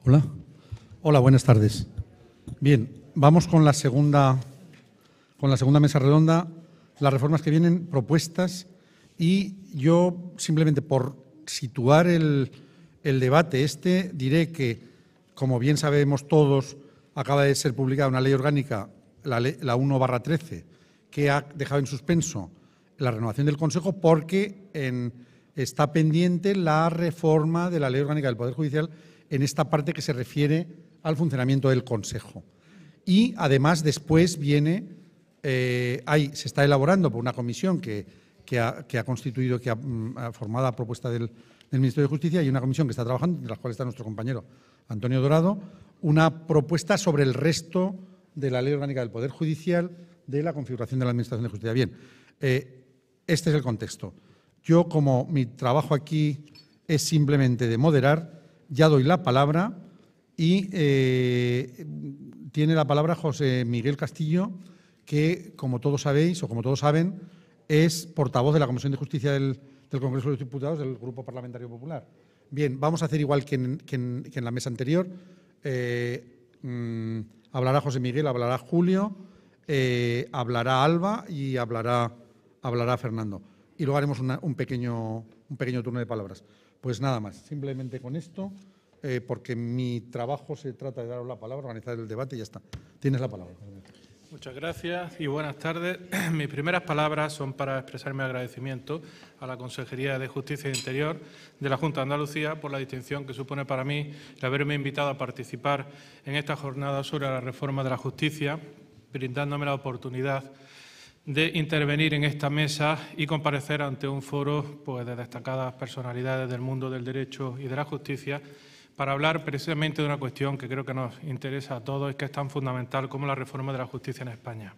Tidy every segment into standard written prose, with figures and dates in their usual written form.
Hola. Hola, buenas tardes. Bien, vamos con la segunda mesa redonda, las reformas que vienen propuestas, y yo simplemente por situar el debate diré que, como bien sabemos todos, acaba de ser publicada una ley orgánica, la 1/13, que ha dejado en suspenso la renovación del Consejo porque está pendiente la reforma de la ley orgánica del Poder Judicial en esta parte que se refiere al funcionamiento del Consejo. Y, además, después viene, se está elaborando por una comisión que ha constituido, que ha formado a propuesta del Ministerio de Justicia, y una comisión que está trabajando, entre las cuales está nuestro compañero Antonio Dorado, una propuesta sobre el resto de la ley orgánica del Poder Judicial de la configuración de la Administración de Justicia. Bien, este es el contexto. Yo, como mi trabajo aquí es simplemente de moderar, ya doy la palabra y tiene la palabra José Miguel Castillo, que, como todos sabéis o como todos saben, es portavoz de la Comisión de Justicia del Congreso de los Diputados del Grupo Parlamentario Popular. Bien, vamos a hacer igual que en la mesa anterior. Hablará José Miguel, hablará Julio, hablará Alba y hablará Fernando. Y luego haremos un pequeño turno de palabras. Pues nada más, simplemente con esto, porque mi trabajo se trata de daros la palabra, organizar el debate y ya está. Tienes la palabra. Muchas gracias y buenas tardes. Mis primeras palabras son para expresar mi agradecimiento a la Consejería de Justicia e Interior de la Junta de Andalucía por la distinción que supone para mí el haberme invitado a participar en esta jornada sobre la reforma de la justicia, brindándome la oportunidad de intervenir en esta mesa y comparecer ante un foro de destacadas personalidades del mundo del derecho y de la justicia para hablar precisamente de una cuestión que creo que nos interesa a todos y que es tan fundamental como la reforma de la justicia en España.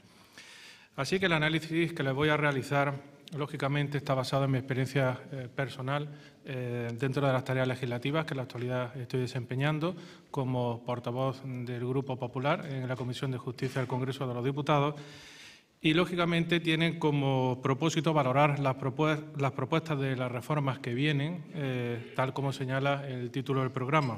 Así que el análisis que les voy a realizar, lógicamente, está basado en mi experiencia personal dentro de las tareas legislativas que en la actualidad estoy desempeñando como portavoz del Grupo Popular en la Comisión de Justicia del Congreso de los Diputados. Y, lógicamente, tienen como propósito valorar las propuestas de las reformas que vienen, tal como señala el título del programa.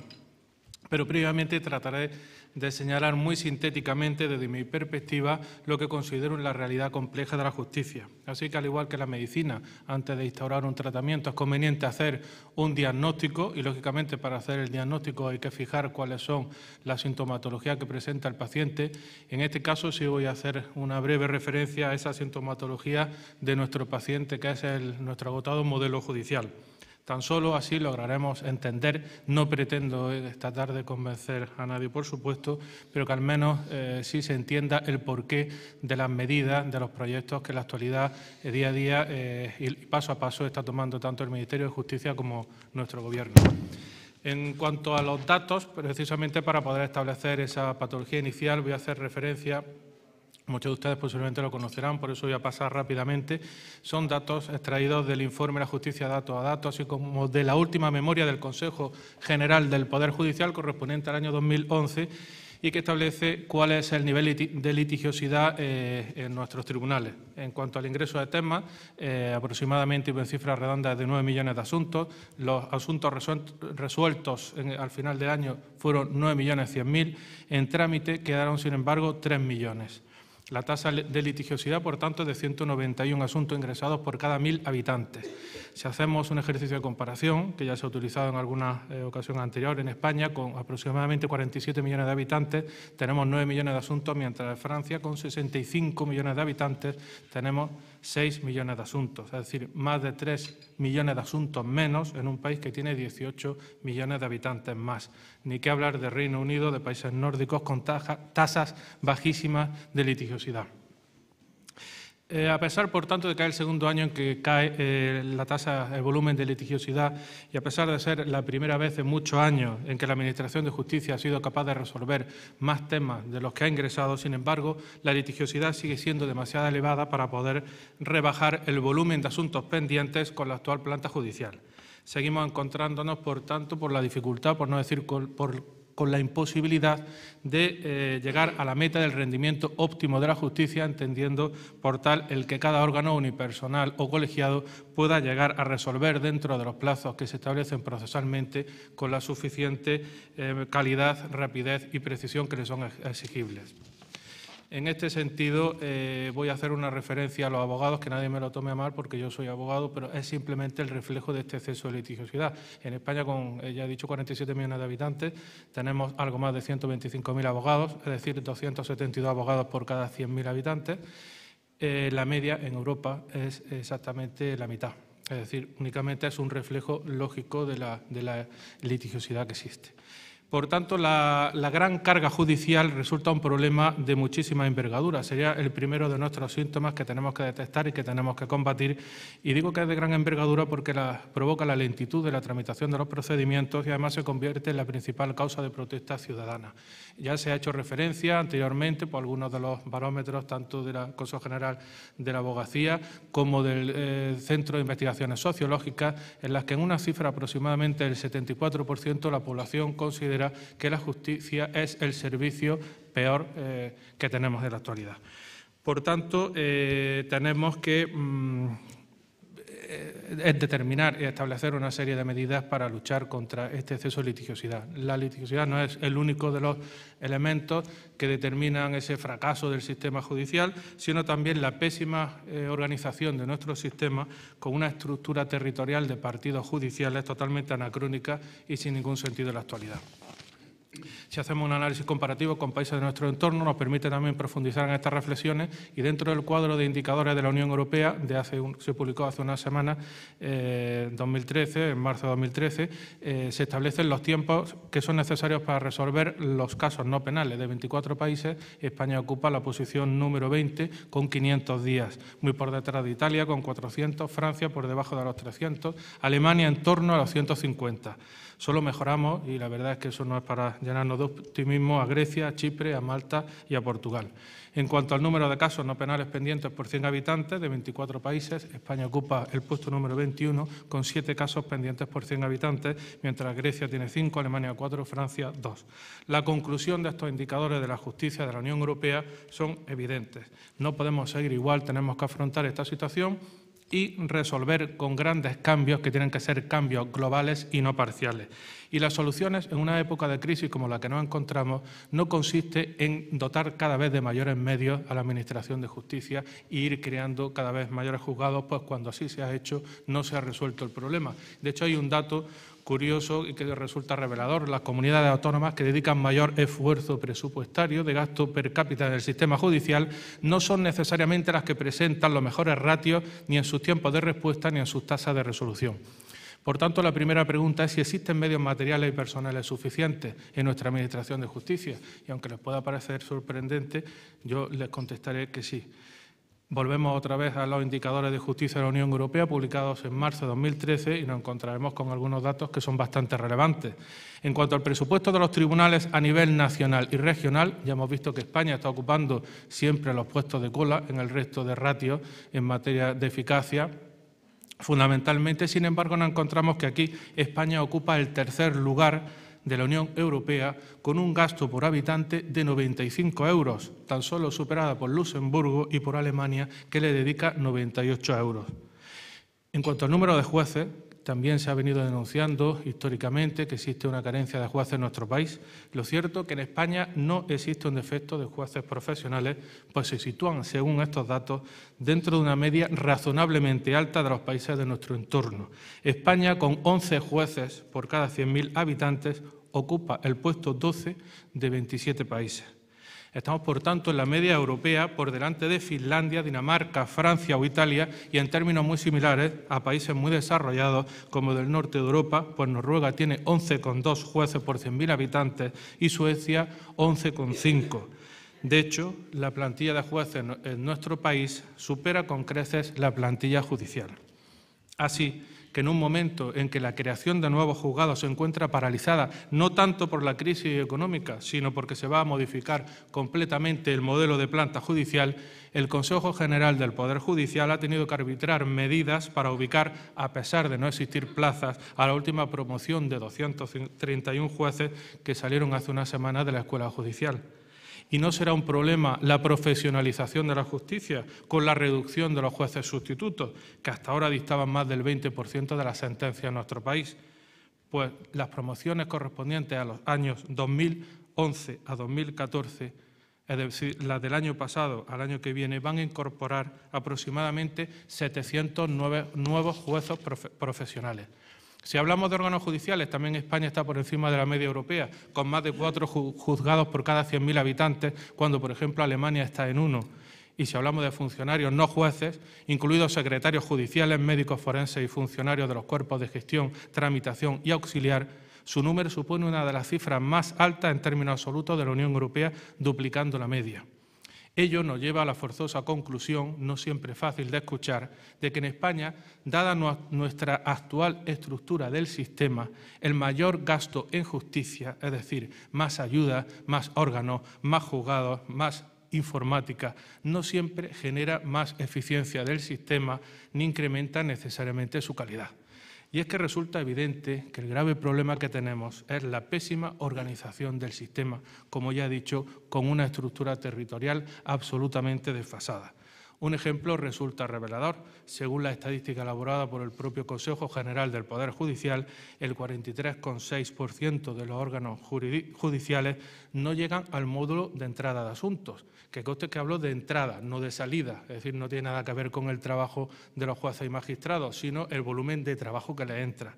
Pero previamente trataré de señalar muy sintéticamente, desde mi perspectiva, lo que considero la realidad compleja de la justicia. Así que, al igual que la medicina, antes de instaurar un tratamiento es conveniente hacer un diagnóstico y, lógicamente, para hacer el diagnóstico hay que fijar cuáles son las sintomatologías que presenta el paciente. En este caso sí voy a hacer una breve referencia a esa sintomatología de nuestro paciente, que es nuestro agotado modelo judicial. Tan solo así lograremos entender, no pretendo esta tarde convencer a nadie, por supuesto, pero que al menos sí se entienda el porqué de las medidas, de los proyectos que en la actualidad, día a día y paso a paso está tomando tanto el Ministerio de Justicia como nuestro Gobierno. En cuanto a los datos, precisamente para poder establecer esa patología inicial, voy a hacer referencia. Muchos de ustedes posiblemente lo conocerán, por eso voy a pasar rápidamente. Son datos extraídos del informe La Justicia dato a dato, así como de la última memoria del Consejo General del Poder Judicial correspondiente al año 2011 y que establece cuál es el nivel de litigiosidad en nuestros tribunales. En cuanto al ingreso de temas, aproximadamente, y en cifras redondas, de 9 millones de asuntos. Los asuntos resueltos al final del año fueron 9.100.000. En trámite quedaron, sin embargo, 3 millones. La tasa de litigiosidad, por tanto, es de 191 asuntos ingresados por cada 1.000 habitantes. Si hacemos un ejercicio de comparación, que ya se ha utilizado en alguna ocasión anterior en España, con aproximadamente 47 millones de habitantes, tenemos 9 millones de asuntos, mientras en Francia, con 65 millones de habitantes, tenemos 6 millones de asuntos. Es decir, más de 3 millones de asuntos menos en un país que tiene 18 millones de habitantes más. Ni qué hablar de Reino Unido, de países nórdicos con tasas bajísimas de litigiosidad. A pesar, por tanto, de que es el segundo año en que cae la tasa, el volumen de litigiosidad, y a pesar de ser la primera vez en muchos años en que la Administración de Justicia ha sido capaz de resolver más temas de los que ha ingresado, sin embargo, la litigiosidad sigue siendo demasiado elevada para poder rebajar el volumen de asuntos pendientes con la actual planta judicial. Seguimos encontrándonos, por tanto, por la dificultad, por no decir por con la imposibilidad de llegar a la meta del rendimiento óptimo de la justicia, entendiendo por tal el que cada órgano unipersonal o colegiado pueda llegar a resolver dentro de los plazos que se establecen procesalmente con la suficiente calidad, rapidez y precisión que le son exigibles. En este sentido, voy a hacer una referencia a los abogados, que nadie me lo tome a mal porque yo soy abogado, pero es simplemente el reflejo de este exceso de litigiosidad. En España, con, ya he dicho, 47 millones de habitantes, tenemos algo más de 125.000 abogados, es decir, 272 abogados por cada 100.000 habitantes. La media en Europa es exactamente la mitad. Es decir, únicamente es un reflejo lógico de la litigiosidad que existe. Por tanto, la gran carga judicial resulta un problema de muchísima envergadura. Sería el primero de nuestros síntomas que tenemos que detectar y que tenemos que combatir. Y digo que es de gran envergadura porque provoca la lentitud de la tramitación de los procedimientos y además se convierte en la principal causa de protesta ciudadana. Ya se ha hecho referencia anteriormente por algunos de los barómetros, tanto del Consejo General de la Abogacía como del Centro de Investigaciones Sociológicas, en las que en una cifra aproximadamente el 74% la población considera que la justicia es el servicio peor que tenemos en la actualidad. Por tanto, tenemos que determinar y establecer una serie de medidas para luchar contra este exceso de litigiosidad. La litigiosidad no es el único de los elementos que determinan ese fracaso del sistema judicial, sino también la pésima organización de nuestro sistema con una estructura territorial de partidos judiciales totalmente anacrónica y sin ningún sentido en la actualidad. Si hacemos un análisis comparativo con países de nuestro entorno, nos permite también profundizar en estas reflexiones y dentro del cuadro de indicadores de la Unión Europea, se publicó hace unas semanas, 2013, en marzo de 2013, se establecen los tiempos que son necesarios para resolver los casos no penales. De 24 países, España ocupa la posición número 20 con 500 días, muy por detrás de Italia con 400, Francia por debajo de los 300, Alemania en torno a los 150. Solo mejoramos, y la verdad es que eso no es para llenarnos de optimismo, a Grecia, a Chipre, a Malta y a Portugal. En cuanto al número de casos no penales pendientes por 100 habitantes, de 24 países, España ocupa el puesto número 21, con 7 casos pendientes por 100 habitantes, mientras Grecia tiene 5, Alemania 4, Francia 2. La conclusión de estos indicadores de la justicia de la Unión Europea son evidentes. No podemos seguir igual, tenemos que afrontar esta situación y resolver con grandes cambios que tienen que ser cambios globales y no parciales. Y las soluciones en una época de crisis como la que nos encontramos no consiste en dotar cada vez de mayores medios a la Administración de Justicia e ir creando cada vez mayores juzgados, pues cuando así se ha hecho no se ha resuelto el problema. De hecho, hay un dato curioso y que resulta revelador. Las comunidades autónomas que dedican mayor esfuerzo presupuestario de gasto per cápita en el sistema judicial no son necesariamente las que presentan los mejores ratios ni en sus tiempos de respuesta ni en sus tasas de resolución. Por tanto, la primera pregunta es si existen medios materiales y personales suficientes en nuestra Administración de Justicia. Y aunque les pueda parecer sorprendente, yo les contestaré que sí. Volvemos otra vez a los indicadores de justicia de la Unión Europea publicados en marzo de 2013 y nos encontraremos con algunos datos que son bastante relevantes. En cuanto al presupuesto de los tribunales a nivel nacional y regional, ya hemos visto que España está ocupando siempre los puestos de cola en el resto de ratios en materia de eficacia. Fundamentalmente, sin embargo, nos encontramos que aquí España ocupa el tercer lugar de la Unión Europea con un gasto por habitante de 95 euros, tan solo superada por Luxemburgo y por Alemania, que le dedica 98 euros. En cuanto al número de jueces, también se ha venido denunciando históricamente que existe una carencia de jueces en nuestro país. Lo cierto es que en España no existe un defecto de jueces profesionales, pues se sitúan, según estos datos, dentro de una media razonablemente alta de los países de nuestro entorno. España, con 11 jueces por cada 100.000 habitantes, ocupa el puesto 12 de 27 países. Estamos, por tanto, en la media europea por delante de Finlandia, Dinamarca, Francia o Italia y en términos muy similares a países muy desarrollados como del norte de Europa, pues Noruega tiene 11,2 jueces por 100.000 habitantes y Suecia 11,5. De hecho, la plantilla de jueces en nuestro país supera con creces la plantilla judicial. Así que en un momento en que la creación de nuevos juzgados se encuentra paralizada, no tanto por la crisis económica, sino porque se va a modificar completamente el modelo de planta judicial, el Consejo General del Poder Judicial ha tenido que arbitrar medidas para ubicar, a pesar de no existir plazas, a la última promoción de 231 jueces que salieron hace una semana de la Escuela Judicial. Y no será un problema la profesionalización de la justicia con la reducción de los jueces sustitutos, que hasta ahora dictaban más del 20% de las sentencias en nuestro país. Pues las promociones correspondientes a los años 2011 a 2014, es decir, las del año pasado al año que viene, van a incorporar aproximadamente 709 nuevos jueces profesionales. Si hablamos de órganos judiciales, también España está por encima de la media europea, con más de 4 juzgados por cada 100.000 habitantes, cuando, por ejemplo, Alemania está en 1. Y si hablamos de funcionarios no jueces, incluidos secretarios judiciales, médicos forenses y funcionarios de los cuerpos de gestión, tramitación y auxiliar, su número supone una de las cifras más altas en términos absolutos de la Unión Europea, duplicando la media. Ello nos lleva a la forzosa conclusión, no siempre fácil de escuchar, de que en España, dada nuestra actual estructura del sistema, el mayor gasto en justicia, es decir, más ayuda, más órganos, más juzgados, más informática, no siempre genera más eficiencia del sistema ni incrementa necesariamente su calidad. Y es que resulta evidente que el grave problema que tenemos es la pésima organización del sistema, como ya he dicho, con una estructura territorial absolutamente desfasada. Un ejemplo resulta revelador. Según la estadística elaborada por el propio Consejo General del Poder Judicial, el 43,6% de los órganos judiciales no llegan al módulo de entrada de asuntos. Que conste que hablo de entrada, no de salida, es decir, no tiene nada que ver con el trabajo de los jueces y magistrados, sino el volumen de trabajo que les entra.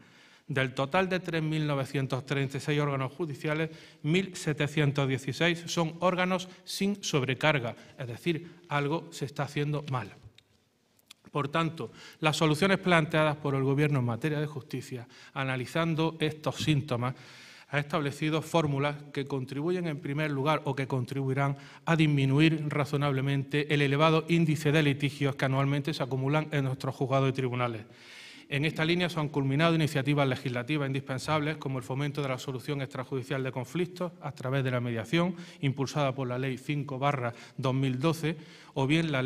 Del total de 3.936 órganos judiciales, 1.716 son órganos sin sobrecarga, es decir, algo se está haciendo mal. Por tanto, las soluciones planteadas por el Gobierno en materia de justicia, analizando estos síntomas, ha establecido fórmulas que contribuyen en primer lugar o que contribuirán a disminuir razonablemente el elevado índice de litigios que anualmente se acumulan en nuestros juzgados y tribunales. En esta línea se han culminado iniciativas legislativas indispensables como el fomento de la solución extrajudicial de conflictos a través de la mediación, impulsada por la Ley 5/2012, o bien la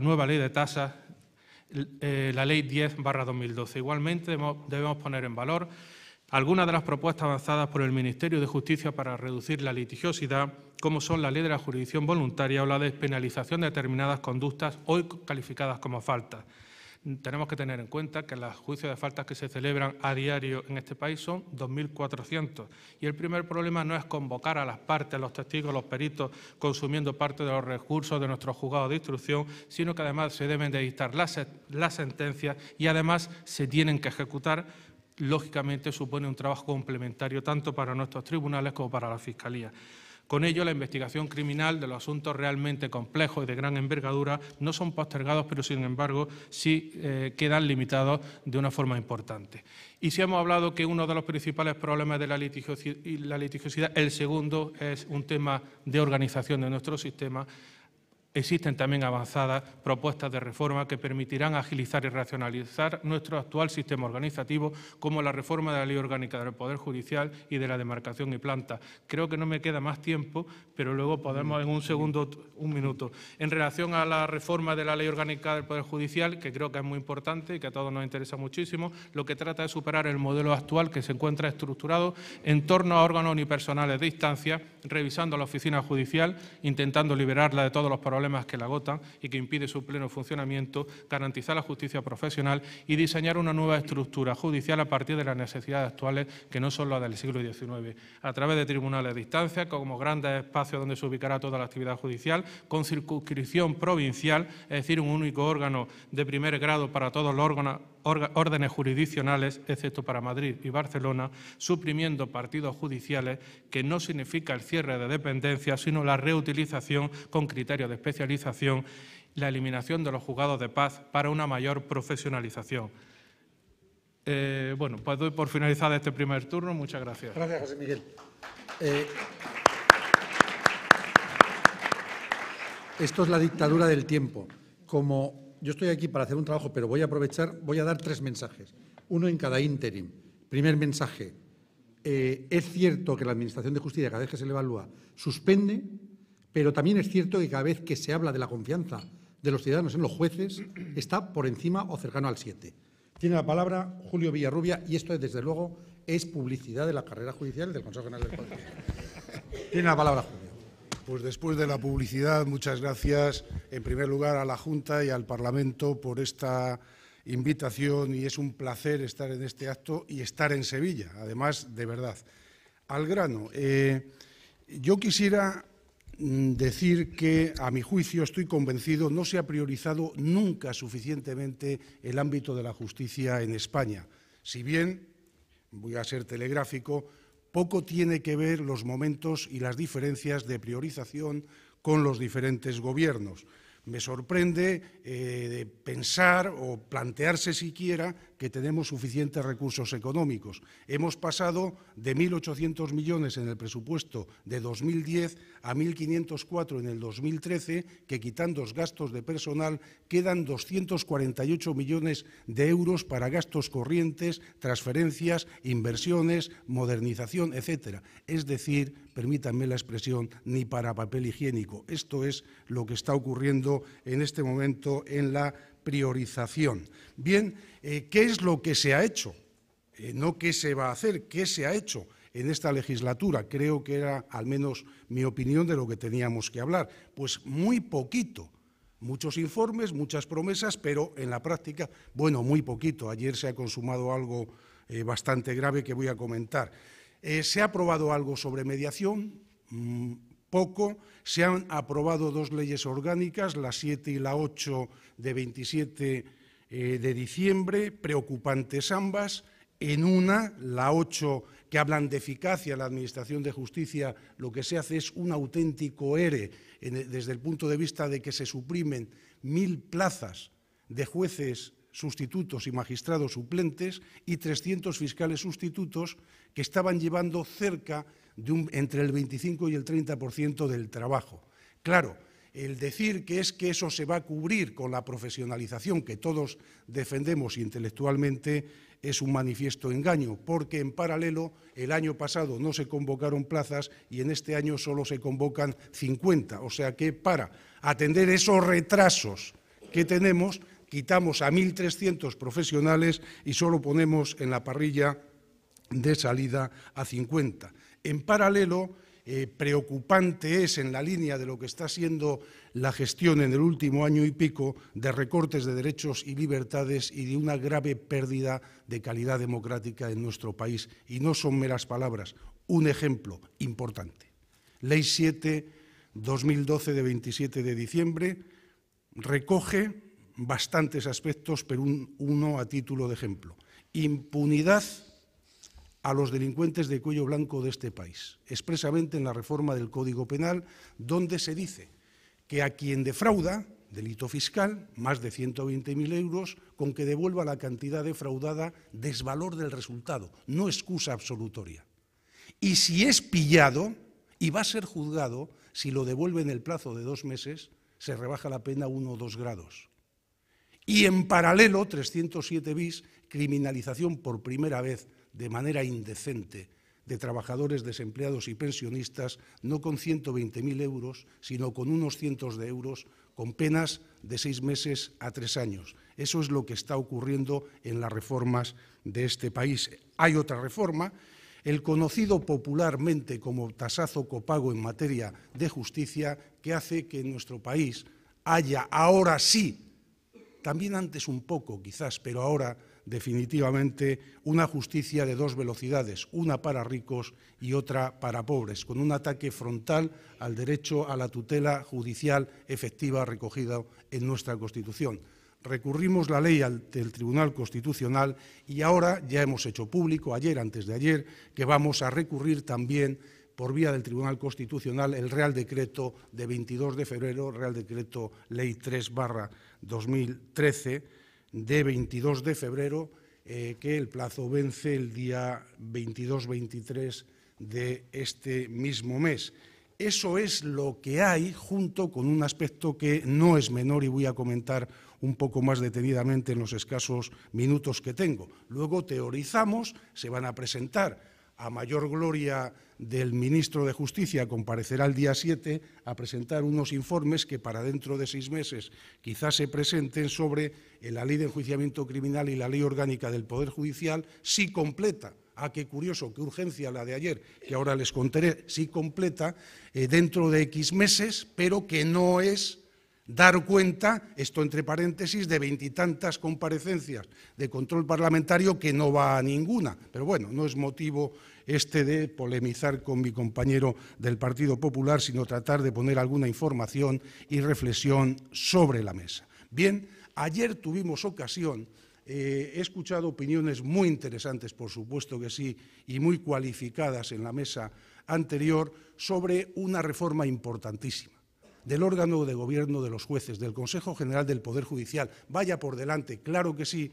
nueva Ley de tasas, la Ley 10/2012. Igualmente debemos poner en valor algunas de las propuestas avanzadas por el Ministerio de Justicia para reducir la litigiosidad, como son la Ley de la Jurisdicción Voluntaria o la despenalización de determinadas conductas hoy calificadas como faltas. Tenemos que tener en cuenta que los juicios de faltas que se celebran a diario en este país son 2.400 y el primer problema no es convocar a las partes, los testigos, los peritos, consumiendo parte de los recursos de nuestros juzgados de instrucción, sino que además se deben de dictar las sentencias y además se tienen que ejecutar. Lógicamente supone un trabajo complementario tanto para nuestros tribunales como para la Fiscalía. Con ello, la investigación criminal de los asuntos realmente complejos y de gran envergadura no son postergados, pero sin embargo sí quedan limitados de una forma importante. Y si hemos hablado que uno de los principales problemas de la litigiosidad, el segundo es un tema de organización de nuestro sistema. Existen también avanzadas propuestas de reforma que permitirán agilizar y racionalizar nuestro actual sistema organizativo, como la reforma de la Ley Orgánica del Poder Judicial y de la demarcación y planta. Creo que no me queda más tiempo, pero luego podemos en un minuto. En relación a la reforma de la Ley Orgánica del Poder Judicial, que creo que es muy importante y que a todos nos interesa muchísimo, lo que trata es superar el modelo actual que se encuentra estructurado en torno a órganos unipersonales de instancia, revisando la oficina judicial, intentando liberarla de todos los problemas que la agotan y que impide su pleno funcionamiento, garantizar la justicia profesional y diseñar una nueva estructura judicial a partir de las necesidades actuales, que no son las del siglo XIX, a través de tribunales de instancia, como grandes espacios donde se ubicará toda la actividad judicial, con circunscripción provincial, es decir, un único órgano de primer grado para todos los órdenes jurisdiccionales, excepto para Madrid y Barcelona, suprimiendo partidos judiciales, que no significa el cierre de dependencias, sino la reutilización con criterios de especialización, la eliminación de los juzgados de paz para una mayor profesionalización. Bueno, pues doy por finalizado este primer turno. Muchas gracias. Gracias, José Miguel. Esto es la dictadura del tiempo. Como yo estoy aquí para hacer un trabajo, pero voy a dar 3 mensajes, uno en cada ínterim. Primer mensaje, es cierto que la Administración de Justicia, cada vez que se le evalúa, suspende, pero también es cierto que cada vez que se habla de la confianza de los ciudadanos en los jueces, está por encima o cercano al 7. Tiene la palabra Julio Villarrubia, y esto, desde luego, es publicidad de la carrera judicial del Consejo General del Poder Judicial. Tiene la palabra Julio. Pues después de la publicidad, muchas gracias, en primer lugar, a la Junta y al Parlamento por esta invitación, y es un placer estar en este acto y estar en Sevilla, además, de verdad. Al grano, yo quisiera decir que, a mi juicio, estoy convencido, no se ha priorizado nunca suficientemente el ámbito de la justicia en España. Si bien, voy a ser telegráfico, poco tiene que ver los momentos y las diferencias de priorización con los diferentes gobiernos. Me sorprende pensar o plantearse siquiera que tenemos suficientes recursos económicos. Hemos pasado de 1.800 millones en el presupuesto de 2010 a 1.504 en el 2013, que quitando los gastos de personal quedan 248 millones de euros para gastos corrientes, transferencias, inversiones, modernización, etcétera. Es decir, permítanme la expresión, ni para papel higiénico. Esto es lo que está ocurriendo en este momento en la priorización. Bien, ¿qué es lo que se ha hecho? No qué se va a hacer, qué se ha hecho en esta legislatura. Creo que era, al menos mi opinión, de lo que teníamos que hablar. Pues muy poquito. Muchos informes, muchas promesas, pero en la práctica, bueno, muy poquito. Ayer se ha consumado algo bastante grave que voy a comentar. Se ha aprobado algo sobre mediación, poco. Se han aprobado 2 leyes orgánicas, la 7 y la 8 de 27 de diciembre, preocupantes ambas. En una, la 8, que hablan de eficacia en la Administración de Justicia, lo que se hace es un auténtico ERE desde el punto de vista de que se suprimen 1.000 plazas de jueces sustitutos y magistrados suplentes y 300 fiscales sustitutos que estaban llevando cerca de entre el 25 y el 30% del trabajo. Claro, el decir que eso se va a cubrir con la profesionalización que todos defendemos intelectualmente es un manifiesto engaño, porque en paralelo el año pasado no se convocaron plazas y en este año solo se convocan 50. O sea que para atender esos retrasos que tenemos, quitamos a 1.300 profesionales y solo ponemos en la parrilla de salida a 50. En paralelo, preocupante es, en la línea de lo que está siendo la gestión en el último año y pico, de recortes de derechos y libertades y de una grave pérdida de calidad democrática en nuestro país. Y no son meras palabras. Un ejemplo importante. Ley 7/2012 de 27 de diciembre recoge bastantes aspectos, pero uno a título de ejemplo. Impunidad a los delincuentes de cuello blanco de este país, expresamente en la reforma del Código Penal, donde se dice que a quien defrauda, delito fiscal, más de 120.000 euros, con que devuelva la cantidad defraudada, desvalor del resultado, no excusa absolutoria. Y si es pillado y va a ser juzgado, si lo devuelve en el plazo de 2 meses, se rebaja la pena 1 o 2 grados. Y en paralelo, 307 bis, criminalización por primera vez de manera indecente de trabajadores desempleados y pensionistas, no con 120.000 euros, sino con unos cientos de euros, con penas de 6 meses a 3 años. Eso es lo que está ocurriendo en las reformas de este país. Hay otra reforma, el conocido popularmente como tasazo copago en materia de justicia, que hace que en nuestro país haya ahora sí, también antes un poco quizás, pero ahora definitivamente, una justicia de 2 velocidades, una para ricos y otra para pobres, con un ataque frontal al derecho a la tutela judicial efectiva recogida en nuestra Constitución. Recurrimos la ley del Tribunal Constitucional y ahora ya hemos hecho público, ayer, antes de ayer, que vamos a recurrir también por vía del Tribunal Constitucional el Real Decreto de 22 de febrero, Real Decreto Ley 3/2013, de 22 de febrero, que el plazo vence el día 22-23 de este mismo mes. eso es lo que hay, junto con un aspecto que no es menor y voy a comentar un poco más detenidamente en los escasos minutos que tengo. Luego teorizamos, se van a presentar, a mayor gloria del ministro de Justicia, comparecerá el día 7 a presentar unos informes que para dentro de 6 meses quizás se presenten sobre la Ley de Enjuiciamiento Criminal y la Ley Orgánica del Poder Judicial, si completa. Ah, qué curioso, qué urgencia la de ayer, que ahora les contaré, si completa dentro de X meses, pero que no es dar cuenta, esto entre paréntesis, de 20 y tantas comparecencias de control parlamentario que no va a ninguna. Pero bueno, no es motivo de polemizar con mi compañero del Partido Popular, sino tratar de poner alguna información y reflexión sobre la mesa. Bien, ayer tuvimos ocasión, he escuchado opiniones muy interesantes, por supuesto que sí, y muy cualificadas en la mesa anterior, sobre una reforma importantísima del órgano de gobierno de los jueces, del Consejo General del Poder Judicial. Vaya por delante, claro que sí,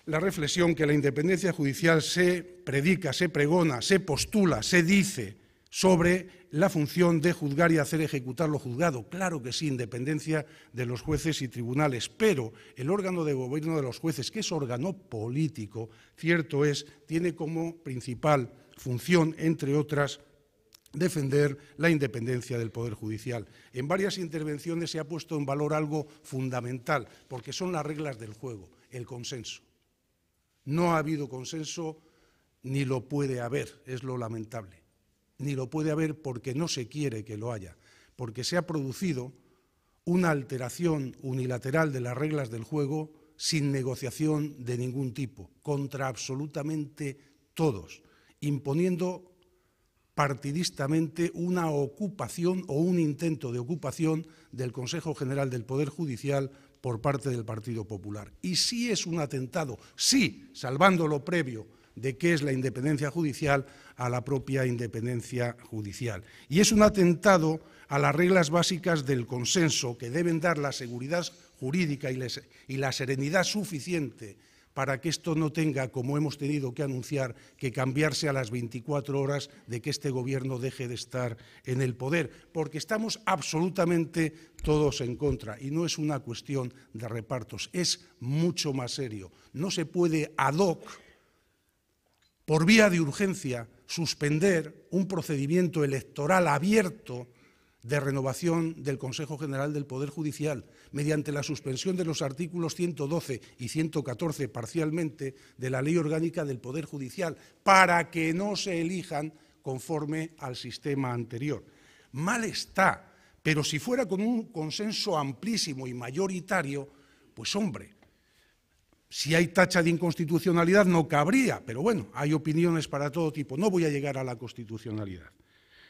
la reflexión que la independencia judicial se predica, se pregona, se postula, se dice sobre la función de juzgar y hacer ejecutar lo juzgado. Claro que sí, independencia de los jueces y tribunales, pero el órgano de gobierno de los jueces, que es órgano político, cierto es, tiene como principal función, entre otras, defender la independencia del Poder Judicial. En varias intervenciones se ha puesto en valor algo fundamental, porque son las reglas del juego, el consenso. No ha habido consenso, ni lo puede haber, es lo lamentable. Ni lo puede haber porque no se quiere que lo haya, porque se ha producido una alteración unilateral de las reglas del juego sin negociación de ningún tipo, contra absolutamente todos, imponiendo partidistamente una ocupación o un intento de ocupación del Consejo General del Poder Judicial por parte del Partido Popular. Y sí es un atentado, sí, salvando lo previo de qué es la independencia judicial, a la propia independencia judicial. Y es un atentado a las reglas básicas del consenso, que deben dar la seguridad jurídica y la serenidad suficiente para que esto no tenga, como hemos tenido que anunciar, que cambiarse a las 24 horas de que este Gobierno deje de estar en el poder, porque estamos absolutamente todos en contra. Y no es una cuestión de repartos, es mucho más serio. No se puede ad hoc, por vía de urgencia, suspender un procedimiento electoral abierto de renovación del Consejo General del Poder Judicial mediante la suspensión de los artículos 112 y 114 parcialmente de la Ley Orgánica del Poder Judicial para que no se elijan conforme al sistema anterior. Mal está, pero si fuera con un consenso amplísimo y mayoritario, pues hombre, si hay tacha de inconstitucionalidad no cabría, pero bueno, hay opiniones para todo tipo, no voy a llegar a la constitucionalidad.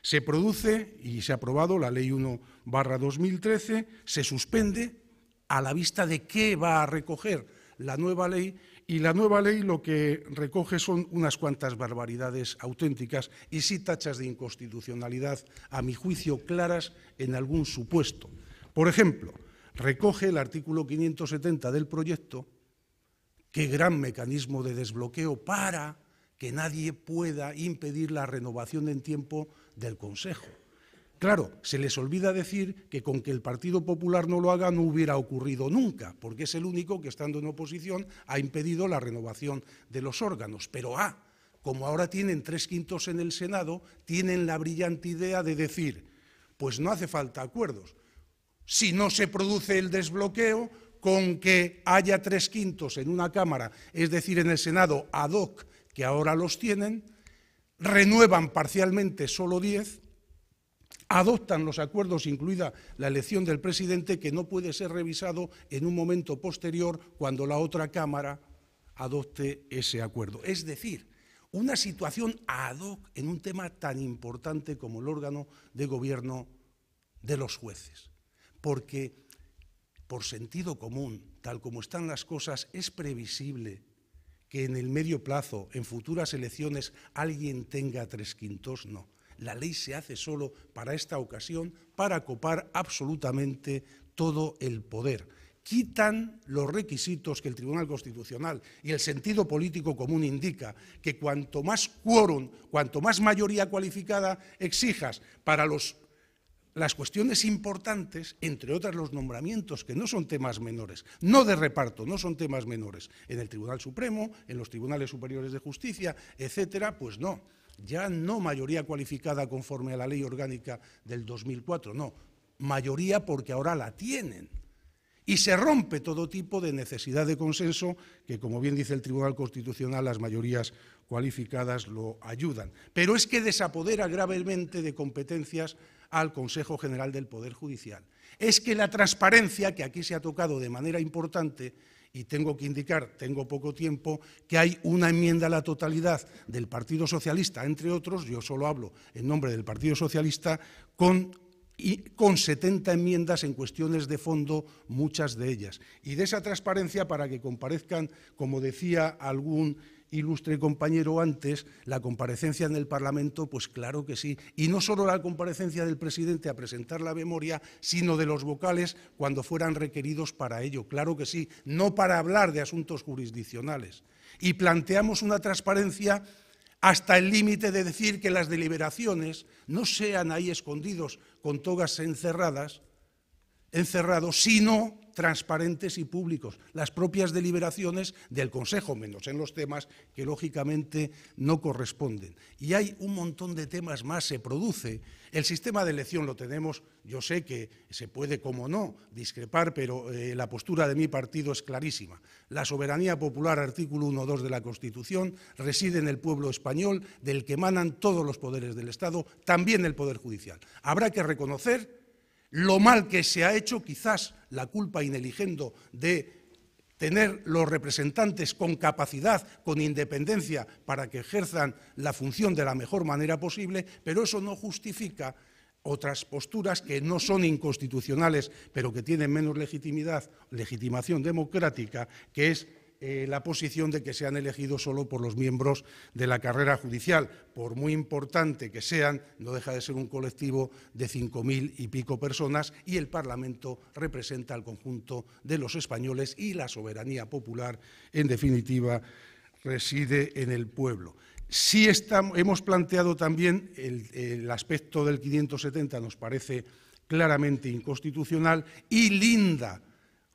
Se produce, y se ha aprobado la Ley 1/2013, se suspende a la vista de qué va a recoger la nueva ley, y la nueva ley lo que recoge son unas cuantas barbaridades auténticas y sí tachas de inconstitucionalidad, a mi juicio, claras en algún supuesto. Por ejemplo, recoge el artículo 570 del proyecto, qué gran mecanismo de desbloqueo para que nadie pueda impedir la renovación en tiempo del Consejo. Claro, se les olvida decir que con que el Partido Popular no lo haga no hubiera ocurrido nunca, porque es el único que, estando en oposición, ha impedido la renovación de los órganos. Pero como ahora tienen 3/5 en el Senado, tienen la brillante idea de decir, pues no hace falta acuerdos. Si no se produce el desbloqueo, con que haya 3/5 en una Cámara, es decir, en el Senado ad hoc, que ahora los tienen, renuevan parcialmente solo 10, adoptan los acuerdos, incluida la elección del presidente, que no puede ser revisado en un momento posterior cuando la otra Cámara adopte ese acuerdo. Es decir, una situación ad hoc en un tema tan importante como el órgano de gobierno de los jueces. Porque, por sentido común, tal como están las cosas, es previsible que en el medio plazo, en futuras elecciones, alguien tenga 3/5, no. La ley se hace solo para esta ocasión, para copar absolutamente todo el poder. Quitan los requisitos que el Tribunal Constitucional y el sentido político común indica, que cuanto más quórum, cuanto más mayoría cualificada exijas para los las cuestiones importantes, entre otras los nombramientos, que no son temas menores, no de reparto, no son temas menores, en el Tribunal Supremo, en los Tribunales Superiores de Justicia, etcétera, pues no, ya no mayoría cualificada conforme a la Ley Orgánica del 2004, no, mayoría porque ahora la tienen. Y se rompe todo tipo de necesidad de consenso que, como bien dice el Tribunal Constitucional, las mayorías cualificadas lo ayudan. Pero es que desapodera gravemente de competencias al Consejo General del Poder Judicial. Es que la transparencia, que aquí se ha tocado de manera importante, y tengo que indicar, tengo poco tiempo, que hay una enmienda a la totalidad del Partido Socialista, entre otros, yo solo hablo en nombre del Partido Socialista, con 70 enmiendas en cuestiones de fondo, muchas de ellas. Y de esa transparencia, para que comparezcan, como decía algún ilustre compañero antes, la comparecencia en el Parlamento, pues claro que sí. Y no solo la comparecencia del presidente a presentar la memoria, sino de los vocales cuando fueran requeridos para ello. Claro que sí, no para hablar de asuntos jurisdiccionales. Y planteamos una transparencia hasta el límite de decir que las deliberaciones no sean ahí escondidos con togas encerrados, sino transparentes y públicos, las propias deliberaciones del Consejo, menos en los temas que lógicamente no corresponden. Y hay un montón de temas más, se produce. El sistema de elección lo tenemos, yo sé que se puede, como no, discrepar, pero la postura de mi partido es clarísima. La soberanía popular, artículo 1.2 de la Constitución, reside en el pueblo español, del que emanan todos los poderes del Estado, también el Poder Judicial. Habrá que reconocer lo mal que se ha hecho, quizás la culpa ineligiendo de tener los representantes con capacidad, con independencia, para que ejerzan la función de la mejor manera posible, pero eso no justifica otras posturas que no son inconstitucionales, pero que tienen menos legitimación democrática, que es la posición de que sean elegidos solo por los miembros de la carrera judicial. Por muy importante que sean, no deja de ser un colectivo de 5.000 y pico personas, y el Parlamento representa al conjunto de los españoles y la soberanía popular, en definitiva, reside en el pueblo. Sí hemos planteado también el aspecto del 570, nos parece claramente inconstitucional y linda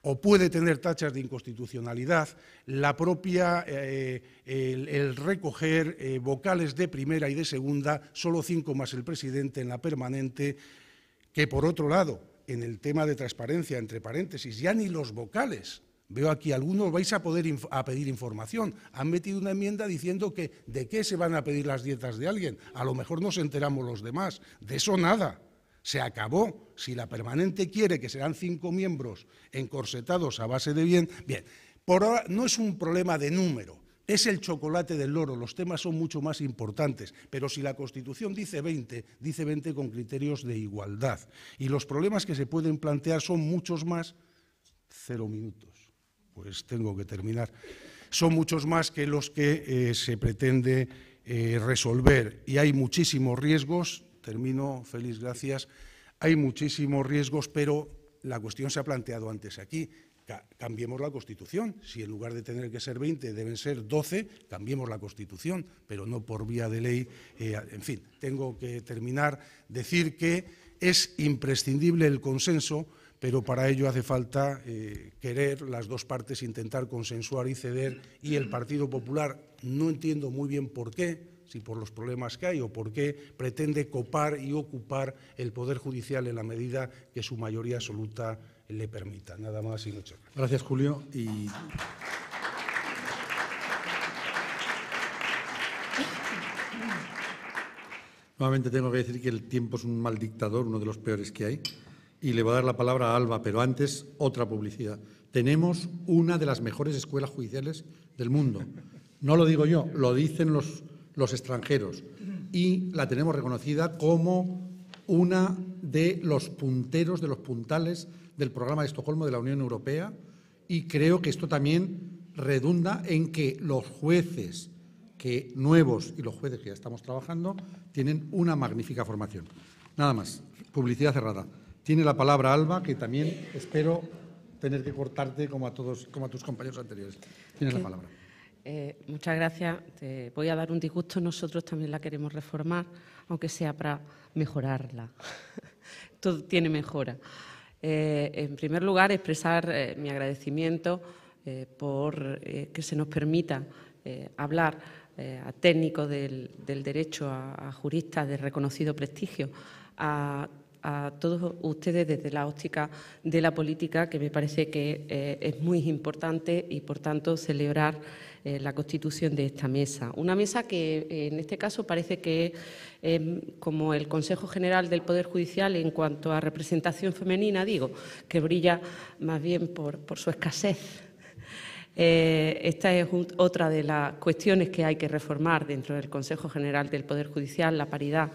o puede tener tachas de inconstitucionalidad, la propia, el recoger vocales de primera y de segunda, solo 5 más el presidente en la permanente, que por otro lado, en el tema de transparencia, entre paréntesis, ya ni los vocales, veo aquí algunos vais a pedir información, han metido una enmienda diciendo que de qué se van a pedir las dietas de alguien, a lo mejor nos enteramos los demás, de eso nada. Se acabó. Si la permanente quiere que serán 5 miembros encorsetados a base de bien, por ahora no es un problema de número, es el chocolate del loro, los temas son mucho más importantes, pero si la Constitución dice 20, dice 20 con criterios de igualdad. Y los problemas que se pueden plantear son muchos más, 0 minutos, pues tengo que terminar, son muchos más que los que se pretende resolver. Y hay muchísimos riesgos. Termino, Félix, gracias. Hay muchísimos riesgos, pero la cuestión se ha planteado antes aquí. Cambiemos la Constitución. Si en lugar de tener que ser 20 deben ser 12, cambiemos la Constitución, pero no por vía de ley. En fin, tengo que terminar. Decir que es imprescindible el consenso, pero para ello hace falta querer las dos partes, intentar consensuar y ceder. Y el Partido Popular, no entiendo muy bien por qué, si por los problemas que hay o por qué pretende copar y ocupar el Poder Judicial en la medida que su mayoría absoluta le permita. Nada más y muchas gracias. Gracias, Julio. Y nuevamente tengo que decir que el tiempo es un mal dictador, uno de los peores que hay, y le voy a dar la palabra a Alba, pero antes otra publicidad. Tenemos una de las mejores escuelas judiciales del mundo. No lo digo yo, lo dicen los extranjeros, y la tenemos reconocida como una de los punteros, de los puntales del programa de Estocolmo de la Unión Europea, y creo que esto también redunda en que los jueces nuevos y los jueces que ya estamos trabajando tienen una magnífica formación. Nada más, publicidad cerrada. Tiene la palabra Alba, que también espero tener que cortarte como a tus compañeros anteriores. Tienes la palabra. Muchas gracias. Te voy a dar un disgusto. Nosotros también la queremos reformar, aunque sea para mejorarla. todo tiene mejora. En primer lugar, expresar mi agradecimiento por que se nos permita hablar a técnicos del derecho, a juristas de reconocido prestigio, a todos ustedes desde la óptica de la política, que me parece que es muy importante y, por tanto, celebrar la constitución de esta mesa. Una mesa que, en este caso, parece que es como el Consejo General del Poder Judicial en cuanto a representación femenina, digo, que brilla más bien por su escasez. Esta es otra de las cuestiones que hay que reformar dentro del Consejo General del Poder Judicial, la paridad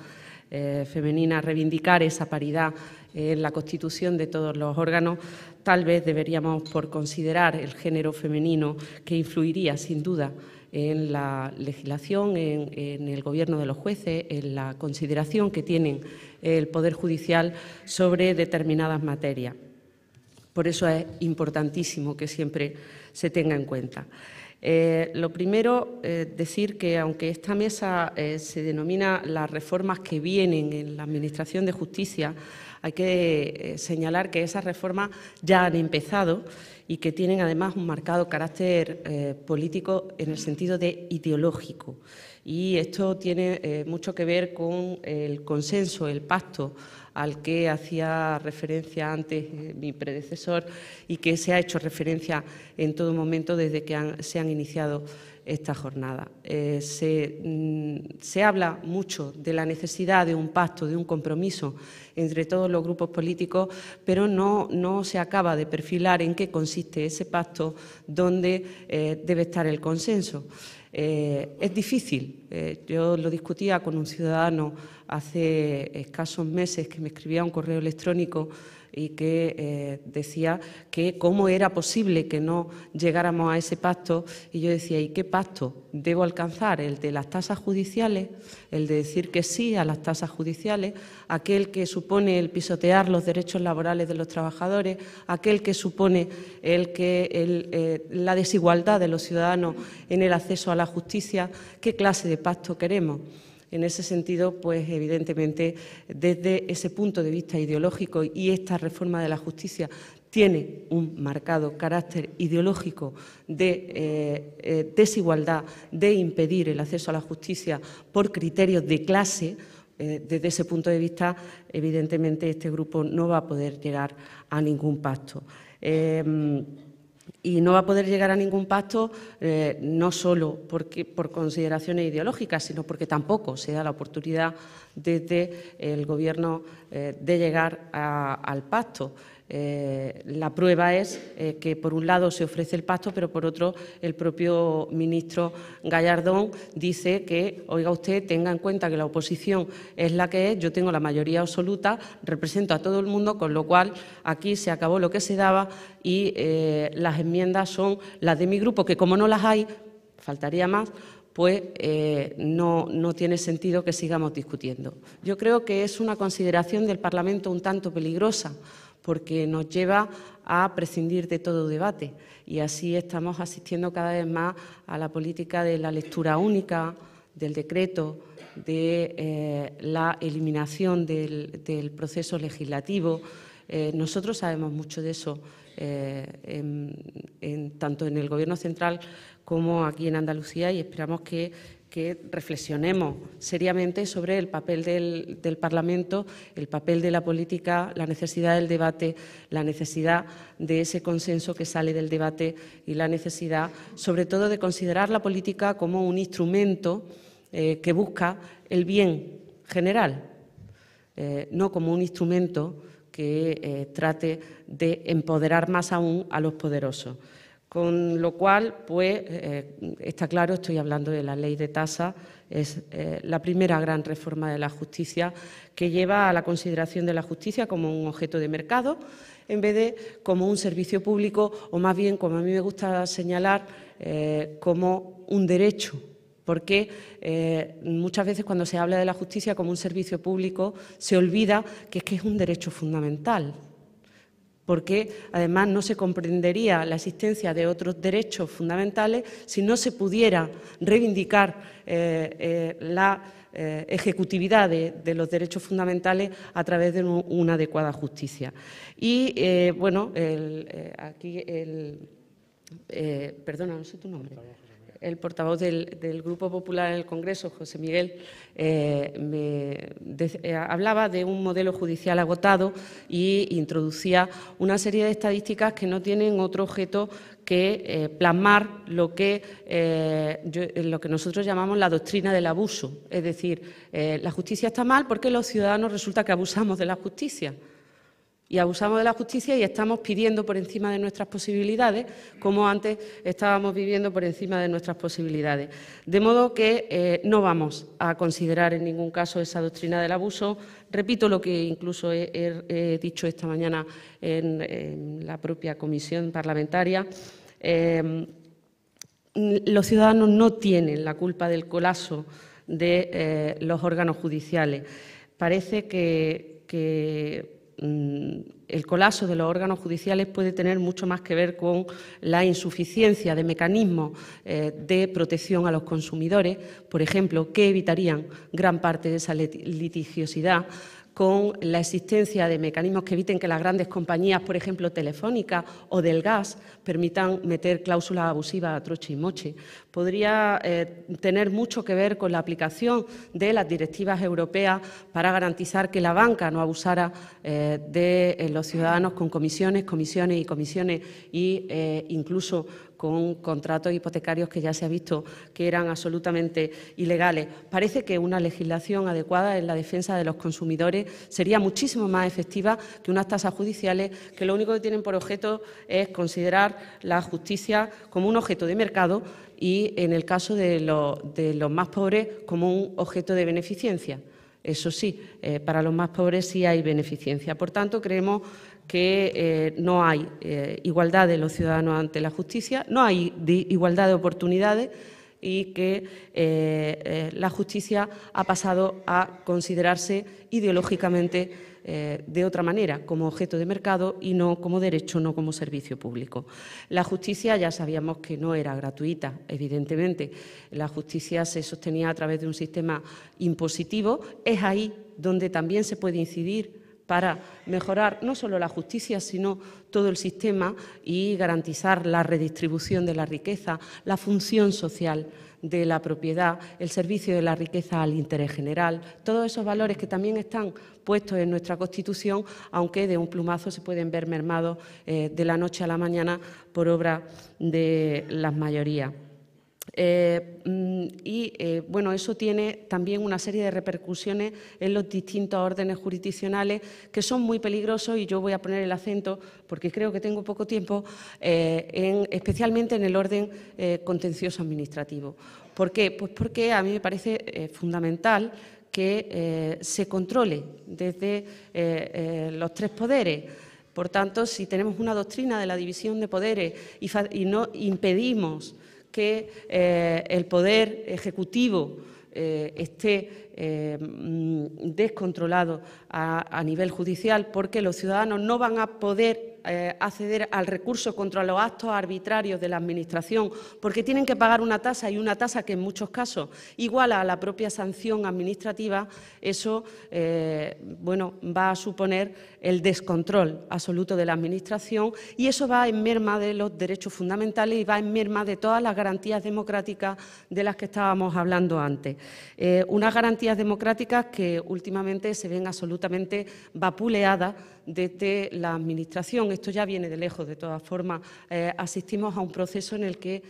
femenina, reivindicar esa paridad en la constitución de todos los órganos. Tal vez deberíamos, por considerar el género femenino, que influiría sin duda en la legislación, en el gobierno de los jueces, en la consideración que tienen el Poder Judicial sobre determinadas materias. Por eso es importantísimo que siempre se tenga en cuenta. Lo primero, decir que aunque esta mesa se denomina las reformas que vienen en la Administración de Justicia, hay que señalar que esas reformas ya han empezado y que tienen además un marcado carácter político en el sentido de ideológico. Y esto tiene mucho que ver con el consenso, el pacto al que hacía referencia antes mi predecesor y que se ha hecho referencia en todo momento desde que se han iniciado esta jornada. Se habla mucho de la necesidad de un pacto, de un compromiso entre todos los grupos políticos, pero no se acaba de perfilar en qué consiste ese pacto, dónde debe estar el consenso. Es difícil. Yo lo discutía con un ciudadano hace escasos meses que me escribía un correo electrónico y que decía que cómo era posible que no llegáramos a ese pacto, y yo decía, ¿y qué pacto debo alcanzar? ¿El de las tasas judiciales? ¿El de decir que sí a las tasas judiciales? ¿Aquel que supone el pisotear los derechos laborales de los trabajadores? ¿Aquel que supone la desigualdad de los ciudadanos en el acceso a la justicia? ¿Qué clase de pacto queremos? En ese sentido, pues evidentemente, desde ese punto de vista ideológico, y esta reforma de la justicia tiene un marcado carácter ideológico de desigualdad, de impedir el acceso a la justicia por criterios de clase. Desde ese punto de vista, evidentemente, este grupo no va a poder llegar a ningún pacto. Y no va a poder llegar a ningún pacto no solo por consideraciones ideológicas, sino porque tampoco se da la oportunidad desde el Gobierno de llegar al pacto. La prueba es que, por un lado, se ofrece el pacto, pero, por otro, el propio ministro Gallardón dice que, oiga usted, tenga en cuenta que la oposición es la que es, yo tengo la mayoría absoluta, represento a todo el mundo, con lo cual aquí se acabó lo que se daba y las enmiendas son las de mi grupo, que como no las hay, faltaría más, pues no tiene sentido que sigamos discutiendo. Yo creo que es una consideración del Parlamento un tanto peligrosa, porque nos lleva a prescindir de todo debate, y así estamos asistiendo cada vez más a la política de la lectura única, del decreto, de la eliminación del proceso legislativo. Nosotros sabemos mucho de eso, tanto en el Gobierno central como aquí en Andalucía, y esperamos que reflexionemos seriamente sobre el papel del Parlamento, el papel de la política, la necesidad del debate, la necesidad de ese consenso que sale del debate y la necesidad, sobre todo, de considerar la política como un instrumento que busca el bien general, no como un instrumento que trate de empoderar más aún a los poderosos. Con lo cual, pues, está claro, estoy hablando de la ley de tasas, es la primera gran reforma de la justicia que lleva a la consideración de la justicia como un objeto de mercado en vez de como un servicio público, o más bien, como a mí me gusta señalar, como un derecho. Porque muchas veces, cuando se habla de la justicia como un servicio público, se olvida que es un derecho fundamental, porque además no se comprendería la existencia de otros derechos fundamentales si no se pudiera reivindicar la ejecutividad de los derechos fundamentales a través de una adecuada justicia. Y, bueno, perdona, no sé tu nombre. El portavoz del Grupo Popular en el Congreso, José Miguel, hablaba de un modelo judicial agotado e introducía una serie de estadísticas que no tienen otro objeto que plasmar lo que nosotros llamamos la doctrina del abuso. Es decir, la justicia está mal porque los ciudadanos resulta que abusamos de la justicia. Y abusamos de la justicia y estamos pidiendo por encima de nuestras posibilidades, como antes estábamos viviendo por encima de nuestras posibilidades. De modo que no vamos a considerar en ningún caso esa doctrina del abuso. Repito lo que incluso he dicho esta mañana en la propia comisión parlamentaria. Los ciudadanos no tienen la culpa del colapso de los órganos judiciales. Parece que el colapso de los órganos judiciales puede tener mucho más que ver con la insuficiencia de mecanismos de protección a los consumidores, por ejemplo, que evitarían gran parte de esa litigiosidad, con la existencia de mecanismos que eviten que las grandes compañías, por ejemplo, telefónicas o del gas, permitan meter cláusulas abusivas a troche y moche. Podría tener mucho que ver con la aplicación de las directivas europeas para garantizar que la banca no abusara de los ciudadanos con comisiones e incluso con contratos hipotecarios que ya se ha visto que eran absolutamente ilegales. Parece que una legislación adecuada en la defensa de los consumidores sería muchísimo más efectiva que unas tasas judiciales que lo único que tienen por objeto es considerar la justicia como un objeto de mercado y, en el caso de los más pobres, como un objeto de beneficencia. Eso sí, para los más pobres sí hay beneficencia. Por tanto, creemos que no hay igualdad de los ciudadanos ante la justicia, no hay igualdad de oportunidades y que la justicia ha pasado a considerarse ideológicamente de otra manera, como objeto de mercado y no como derecho, no como servicio público. La justicia ya sabíamos que no era gratuita, evidentemente. La justicia se sostenía a través de un sistema impositivo. Es ahí donde también se puede incidir para mejorar no solo la justicia, sino todo el sistema y garantizar la redistribución de la riqueza, la función social de la propiedad, el servicio de la riqueza al interés general, todos esos valores que también están puestos en nuestra Constitución, aunque de un plumazo se pueden ver mermados de la noche a la mañana por obra de las mayorías. Bueno, eso tiene también una serie de repercusiones en los distintos órdenes jurisdiccionales que son muy peligrosos, y yo voy a poner el acento, porque creo que tengo poco tiempo, especialmente en el orden contencioso administrativo. ¿Por qué? Pues porque a mí me parece fundamental que se controle desde los tres poderes. Por tanto, si tenemos una doctrina de la división de poderes y no impedimos que el Poder Ejecutivo esté descontrolado a nivel judicial, porque los ciudadanos no van a poder acceder al recurso contra los actos arbitrarios de la Administración, porque tienen que pagar una tasa, y una tasa que en muchos casos iguala a la propia sanción administrativa. Eso bueno, va a suponer el descontrol absoluto de la Administración, y eso va en merma de los derechos fundamentales y va en merma de todas las garantías democráticas de las que estábamos hablando antes. Unas garantías democráticas que últimamente se ven absolutamente vapuleadas desde la Administración. Esto ya viene de lejos. De todas formas, asistimos a un proceso en el que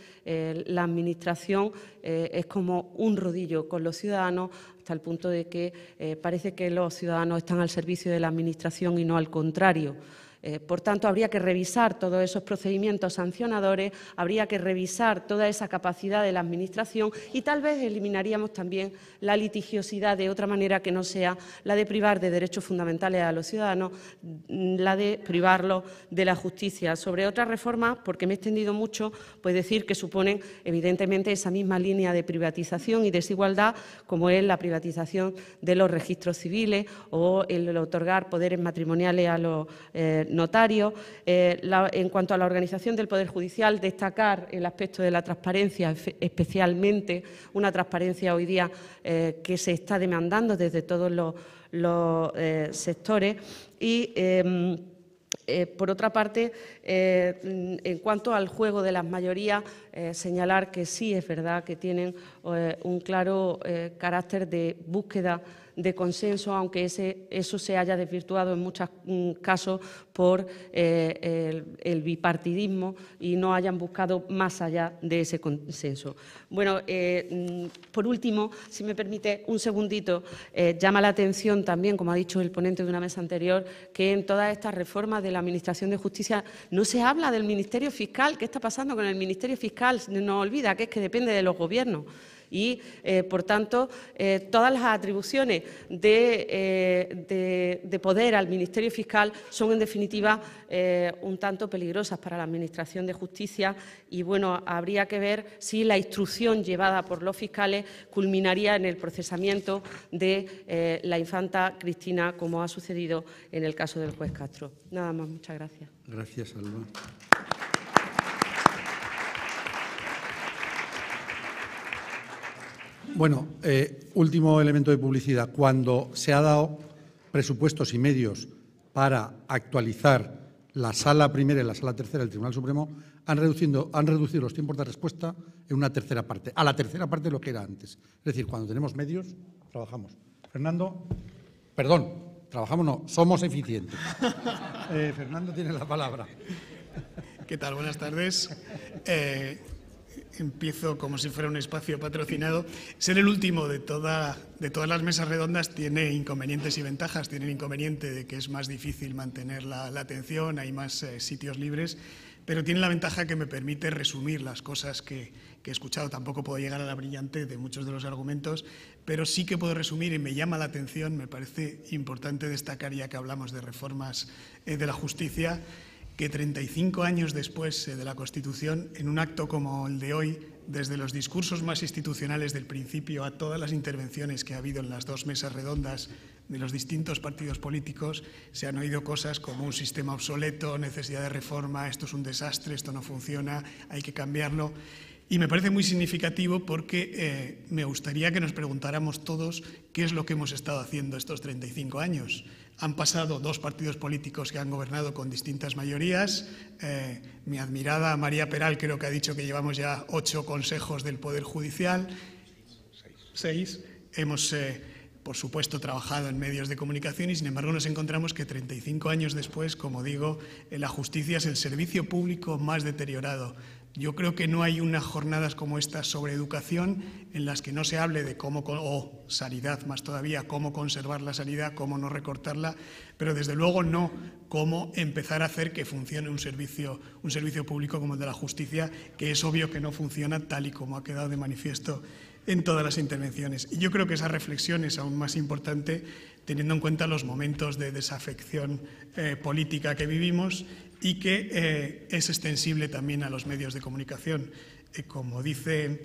la Administración es como un rodillo con los ciudadanos, hasta el punto de que parece que los ciudadanos están al servicio de la Administración y no al contrario. Por tanto, habría que revisar todos esos procedimientos sancionadores, habría que revisar toda esa capacidad de la Administración, y tal vez eliminaríamos también la litigiosidad de otra manera que no sea la de privar de derechos fundamentales a los ciudadanos, la de privarlos de la justicia. Sobre otras reformas, porque me he extendido mucho, pues decir que suponen evidentemente esa misma línea de privatización y desigualdad, como es la privatización de los registros civiles o el otorgar poderes matrimoniales a los notarios. En cuanto a la organización del Poder Judicial, destacar el aspecto de la transparencia, especialmente una transparencia hoy día que se está demandando desde todos los sectores. Y, por otra parte, en cuanto al juego de las mayorías, señalar que sí es verdad que tienen un claro carácter de búsqueda de consenso, aunque eso se haya desvirtuado en muchos casos por el bipartidismo y no hayan buscado más allá de ese consenso. Bueno, por último, si me permite un segundito, llama la atención también, como ha dicho el ponente de una mesa anterior, que en todas estas reformas de la Administración de Justicia no se habla del Ministerio Fiscal. ¿Qué está pasando con el Ministerio Fiscal? No olvida que es que depende de los gobiernos. Y, por tanto, todas las atribuciones de poder al Ministerio Fiscal son, en definitiva, un tanto peligrosas para la Administración de Justicia y, bueno, habría que ver si la instrucción llevada por los fiscales culminaría en el procesamiento de la infanta Cristina, como ha sucedido en el caso del juez Castro. Nada más, muchas gracias. Gracias, Alba. Bueno, último elemento de publicidad. Cuando se ha dado presupuestos y medios para actualizar la Sala Primera y la Sala Tercera del Tribunal Supremo, han reducido los tiempos de respuesta en una tercera parte, a la tercera parte de lo que era antes. Es decir, cuando tenemos medios, trabajamos. Fernando, perdón, trabajamos no, somos eficientes. Fernando tiene la palabra. ¿Qué tal? Buenas tardes. Empiezo como si fuera un espacio patrocinado. Ser el último de todas las mesas redondas tiene inconvenientes y ventajas. Tiene el inconveniente de que es más difícil mantener la atención, hay más sitios libres, pero tiene la ventaja que me permite resumir las cosas que he escuchado. Tampoco puedo llegar a la brillante de muchos de los argumentos, pero sí que puedo resumir y me llama la atención, me parece importante destacar, ya que hablamos de reformas de la justicia, que 35 años después de la Constitución, en un acto como el de hoy, desde los discursos más institucionales del principio a todas las intervenciones que ha habido en las dos mesas redondas de los distintos partidos políticos, se han oído cosas como un sistema obsoleto, necesidad de reforma, esto es un desastre, esto no funciona, hay que cambiarlo. Y me parece muy significativo porque me gustaría que nos preguntáramos todos qué es lo que hemos estado haciendo estos 35 años. Han pasado dos partidos políticos que han gobernado con distintas mayorías. Mi admirada María Peral creo que ha dicho que llevamos ya 8 consejos del Poder Judicial. 6. Hemos, por supuesto, trabajado en medios de comunicación y, sin embargo, nos encontramos que 35 años después, como digo, la justicia es el servicio público más deteriorado. Yo creo que no hay unas jornadas como estas sobre educación en las que no se hable de cómo, o sanidad más todavía, cómo conservar la sanidad, cómo no recortarla, pero desde luego no cómo empezar a hacer que funcione un servicio público como el de la justicia, que es obvio que no funciona tal y como ha quedado de manifiesto en todas las intervenciones. Y yo creo que esa reflexión es aún más importante teniendo en cuenta los momentos de desafección política que vivimos y que es extensible también a los medios de comunicación. Como dice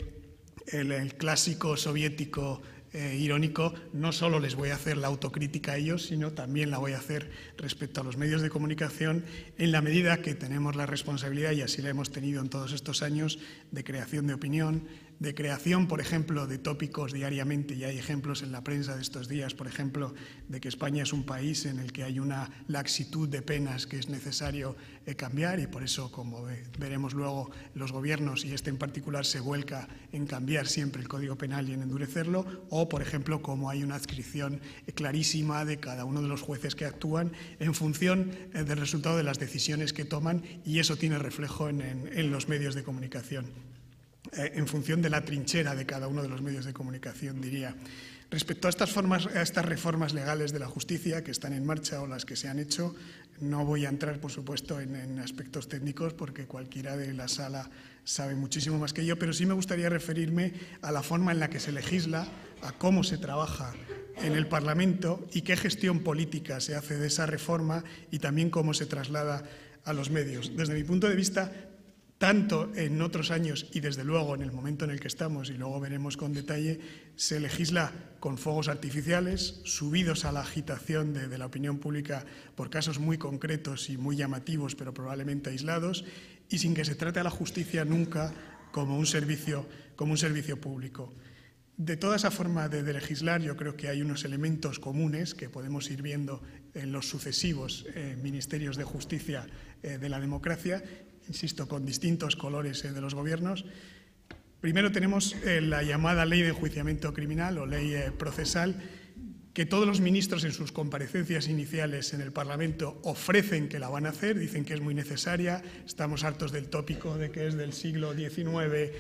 el clásico soviético irónico, no solo les voy a hacer la autocrítica a ellos, sino también la voy a hacer respecto a los medios de comunicación en la medida que tenemos la responsabilidad, y así la hemos tenido en todos estos años, de creación de opinión, de creación, por ejemplo, de tópicos diariamente, y hay ejemplos en la prensa de estos días, por ejemplo, de que España es un país en el que hay una laxitud de penas que es necesario cambiar, y por eso, como veremos luego, los gobiernos, y este en particular, se vuelca en cambiar siempre el Código Penal y en endurecerlo, o, por ejemplo, como hay una adscripción clarísima de cada uno de los jueces que actúan en función del resultado de las decisiones que toman, y eso tiene reflejo en los medios de comunicación. En función de la trinchera de cada uno de los medios de comunicación, diría. Respecto a estas reformas legales de la justicia que están en marcha o las que se han hecho, no voy a entrar, por supuesto, en aspectos técnicos porque cualquiera de la sala sabe muchísimo más que yo, pero sí me gustaría referirme a la forma en la que se legisla, a cómo se trabaja en el Parlamento y qué gestión política se hace de esa reforma y también cómo se traslada a los medios. Desde mi punto de vista, tanto en otros años y desde luego en el momento en el que estamos, y luego veremos con detalle, se legisla con fuegos artificiales, subidos a la agitación de la opinión pública por casos muy concretos y muy llamativos, pero probablemente aislados, y sin que se trate a la justicia nunca como un servicio público. De toda esa forma de legislar, yo creo que hay unos elementos comunes que podemos ir viendo en los sucesivos ministerios de justicia de la democracia, insisto, con distintos colores de los gobiernos. Primero tenemos la llamada ley de enjuiciamiento criminal o ley procesal, que todos los ministros en sus comparecencias iniciales en el Parlamento ofrecen que la van a hacer, dicen que es muy necesaria, estamos hartos del tópico de que es del siglo XIX,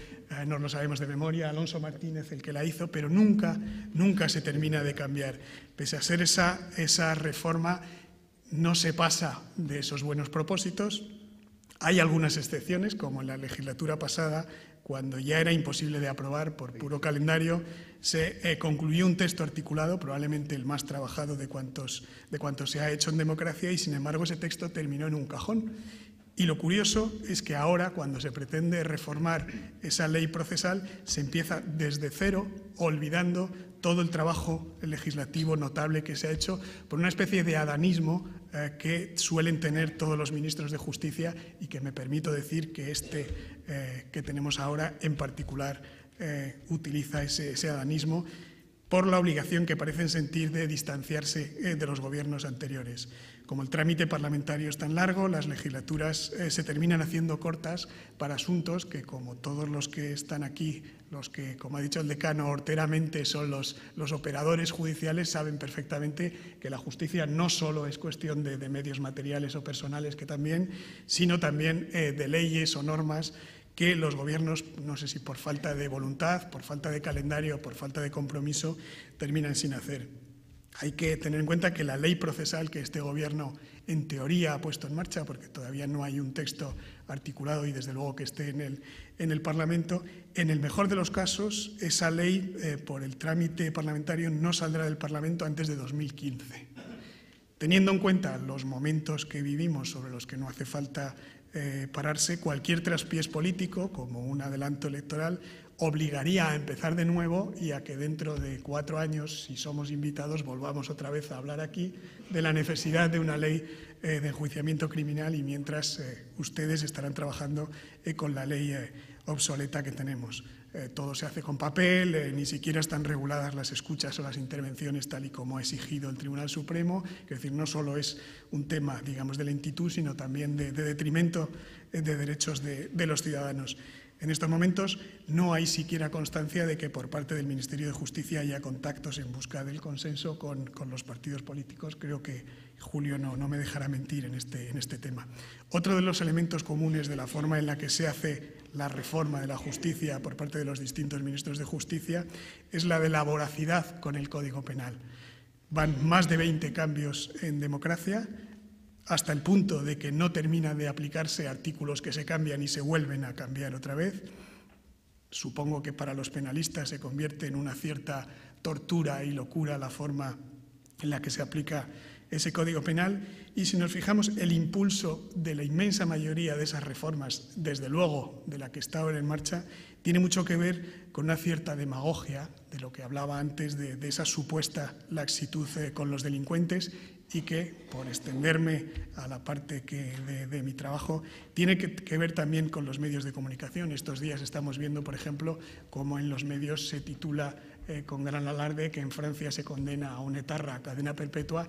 no lo sabemos de memoria, Alonso Martínez el que la hizo, pero nunca se termina de cambiar. Pese a ser esa reforma, no se pasa de esos buenos propósitos. Hay algunas excepciones, como en la legislatura pasada, cuando ya era imposible de aprobar por puro calendario, se concluyó un texto articulado, probablemente el más trabajado de cuantos se ha hecho en democracia, y sin embargo ese texto terminó en un cajón. Y lo curioso es que ahora, cuando se pretende reformar esa ley procesal, se empieza desde cero, olvidando todo el trabajo legislativo notable que se ha hecho por una especie de adanismo que suelen tener todos los ministros de Justicia, y que me permito decir que que tenemos ahora en particular utiliza ese adanismo por la obligación que parecen sentir de distanciarse de los gobiernos anteriores. Como el trámite parlamentario es tan largo, las legislaturas se terminan haciendo cortas para asuntos que, como todos los que están aquí, los que, como ha dicho el decano, horteramente son los operadores judiciales, saben perfectamente que la justicia no solo es cuestión de medios materiales o personales, que también, sino también de leyes o normas que los gobiernos, no sé si por falta de voluntad, por falta de calendario, por falta de compromiso, terminan sin hacer. Hay que tener en cuenta que la ley procesal que este Gobierno en teoría ha puesto en marcha, porque todavía no hay un texto articulado y desde luego que esté en el Parlamento, en el mejor de los casos, esa ley por el trámite parlamentario no saldrá del Parlamento antes de 2015. Teniendo en cuenta los momentos que vivimos, sobre los que no hace falta pararse, cualquier traspiés político, como un adelanto electoral, obligaría a empezar de nuevo y a que dentro de 4 años, si somos invitados, volvamos otra vez a hablar aquí de la necesidad de una ley de enjuiciamiento criminal, y mientras ustedes estarán trabajando con la ley obsoleta que tenemos. Todo se hace con papel, ni siquiera están reguladas las escuchas o las intervenciones tal y como ha exigido el Tribunal Supremo. Es decir, no solo es un tema, digamos, de lentitud, sino también de detrimento de derechos de los ciudadanos. En estos momentos no hay siquiera constancia de que por parte del Ministerio de Justicia haya contactos en busca del consenso con los partidos políticos. Creo que Julio no me dejará mentir en este tema. Otro de los elementos comunes de la forma en la que se hace la reforma de la justicia por parte de los distintos ministros de Justicia es la de la voracidad con el Código Penal. Van más de 20 cambios en democracia, hasta el punto de que no terminan de aplicarse artículos que se cambian y se vuelven a cambiar otra vez. Supongo que para los penalistas se convierte en una cierta tortura y locura la forma en la que se aplica ese Código Penal, y si nos fijamos, el impulso de la inmensa mayoría de esas reformas, desde luego de la que está ahora en marcha, tiene mucho que ver con una cierta demagogia, de lo que hablaba antes, de esa supuesta laxitud con los delincuentes, y que, por extenderme a la parte de mi trabajo, tiene que ver también con los medios de comunicación. Estos días estamos viendo, por ejemplo, cómo en los medios se titula con gran alarde que en Francia se condena a un etarra a cadena perpetua,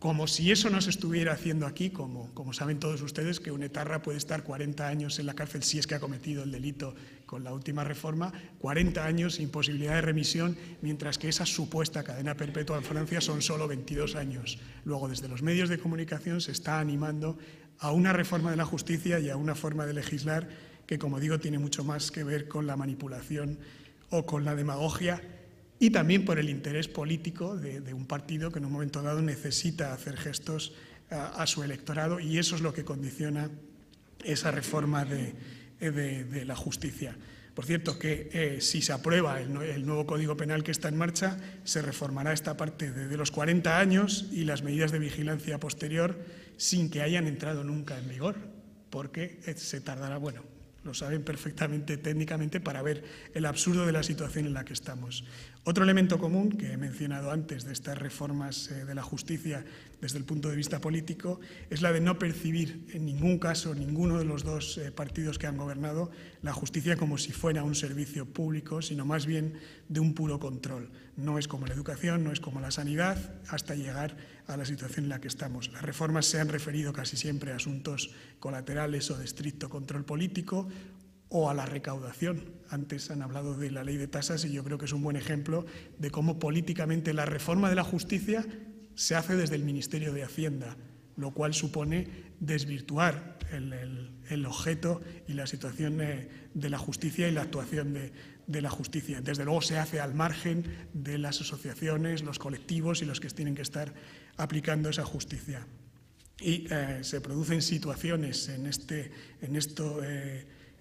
como si eso no se estuviera haciendo aquí, como saben todos ustedes, que un etarra puede estar 40 años en la cárcel si es que ha cometido el delito con la última reforma, 40 años sin posibilidad de remisión, mientras que esa supuesta cadena perpetua en Francia son solo 22 años. Luego, desde los medios de comunicación se está animando a una reforma de la justicia y a una forma de legislar que, como digo, tiene mucho más que ver con la manipulación o con la demagogia, y también por el interés político de un partido que en un momento dado necesita hacer gestos a su electorado, y eso es lo que condiciona esa reforma de la justicia. Por cierto, que si se aprueba el nuevo Código Penal que está en marcha, se reformará esta parte de los 40 años y las medidas de vigilancia posterior sin que hayan entrado nunca en vigor, porque se tardará, bueno, lo saben perfectamente técnicamente para ver el absurdo de la situación en la que estamos. Otro elemento común que he mencionado antes de estas reformas de la justicia desde el punto de vista político es la de no percibir en ningún caso, ninguno de los dos partidos que han gobernado, la justicia como si fuera un servicio público, sino más bien de un puro control. No es como la educación, no es como la sanidad, hasta llegar a la situación en la que estamos. Las reformas se han referido casi siempre a asuntos colaterales o de estricto control político o a la recaudación. Antes han hablado de la ley de tasas y yo creo que es un buen ejemplo de cómo políticamente la reforma de la justicia se hace desde el Ministerio de Hacienda, lo cual supone desvirtuar el objeto y la situación de la justicia y la actuación de la justicia. Desde luego se hace al margen de las asociaciones, los colectivos y los que tienen que estar aplicando esa justicia. Y se producen situaciones en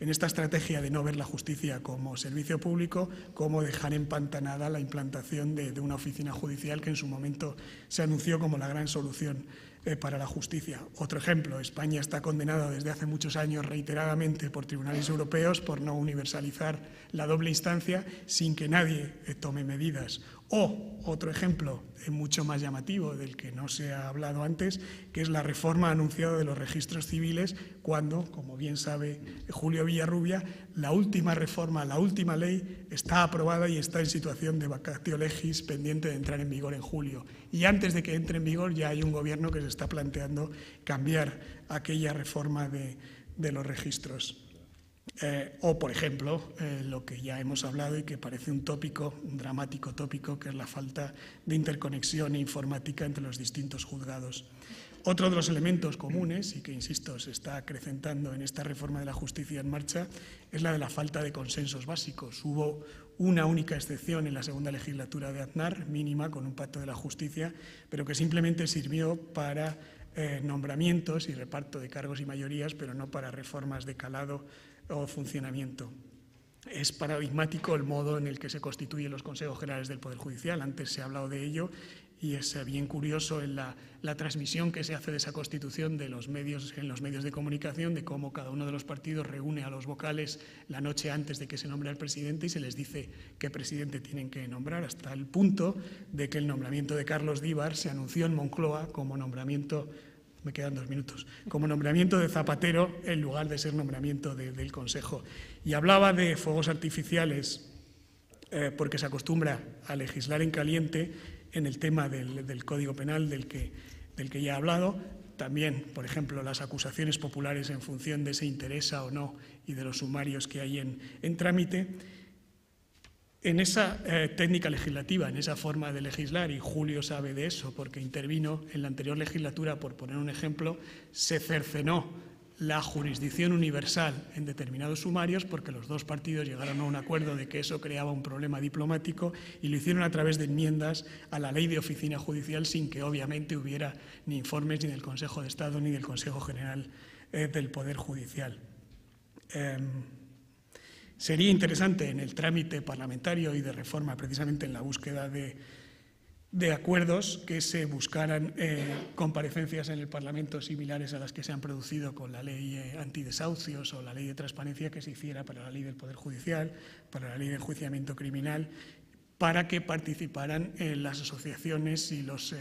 esta estrategia de no ver la justicia como servicio público, como dejar empantanada la implantación de una oficina judicial que en su momento se anunció como la gran solución para la justicia. Otro ejemplo, España está condenada desde hace muchos años reiteradamente por tribunales europeos por no universalizar la doble instancia sin que nadie tome medidas. O otro ejemplo mucho más llamativo del que no se ha hablado antes, que es la reforma anunciada de los registros civiles cuando, como bien sabe Julio Villarrubia, la última reforma, la última ley está aprobada y está en situación de vacatio legis pendiente de entrar en vigor en julio. Y antes de que entre en vigor ya hay un gobierno que se está planteando cambiar aquella reforma de los registros. O, por ejemplo, lo que ya hemos hablado y que parece un tópico, un dramático tópico, que es la falta de interconexión informática entre los distintos juzgados. Otro de los elementos comunes, y que, insisto, se está acrecentando en esta reforma de la justicia en marcha, es la de la falta de consensos básicos. Hubo una única excepción en la segunda legislatura de Aznar, mínima, con un pacto de la justicia, pero que simplemente sirvió para nombramientos y reparto de cargos y mayorías, pero no para reformas de calado o funcionamiento. Es paradigmático el modo en el que se constituyen los consejos generales del Poder Judicial. Antes se ha hablado de ello y es bien curioso en la transmisión que se hace de esa constitución en los medios de comunicación, de cómo cada uno de los partidos reúne a los vocales la noche antes de que se nombre al presidente y se les dice qué presidente tienen que nombrar, hasta el punto de que el nombramiento de Carlos Díbar se anunció en Moncloa como nombramiento, me quedan 2 minutos, como nombramiento de Zapatero en lugar de ser nombramiento del Consejo. Y hablaba de fuegos artificiales porque se acostumbra a legislar en caliente en el tema del Código Penal del que ya he hablado. También, por ejemplo, las acusaciones populares en función de si interesa o no y de los sumarios que hay en trámite. En esa técnica legislativa, en esa forma de legislar, y Julio sabe de eso porque intervino en la anterior legislatura, por poner un ejemplo, se cercenó la jurisdicción universal en determinados sumarios porque los dos partidos llegaron a un acuerdo de que eso creaba un problema diplomático y lo hicieron a través de enmiendas a la ley de oficina judicial sin que obviamente hubiera ni informes ni del Consejo de Estado ni del Consejo General del Poder Judicial. Sería interesante en el trámite parlamentario y de reforma, precisamente en la búsqueda de acuerdos, que se buscaran comparecencias en el Parlamento similares a las que se han producido con la ley antidesahucios o la ley de transparencia que se hiciera para la ley del Poder Judicial, para la ley de enjuiciamiento criminal, para que participaran las asociaciones y los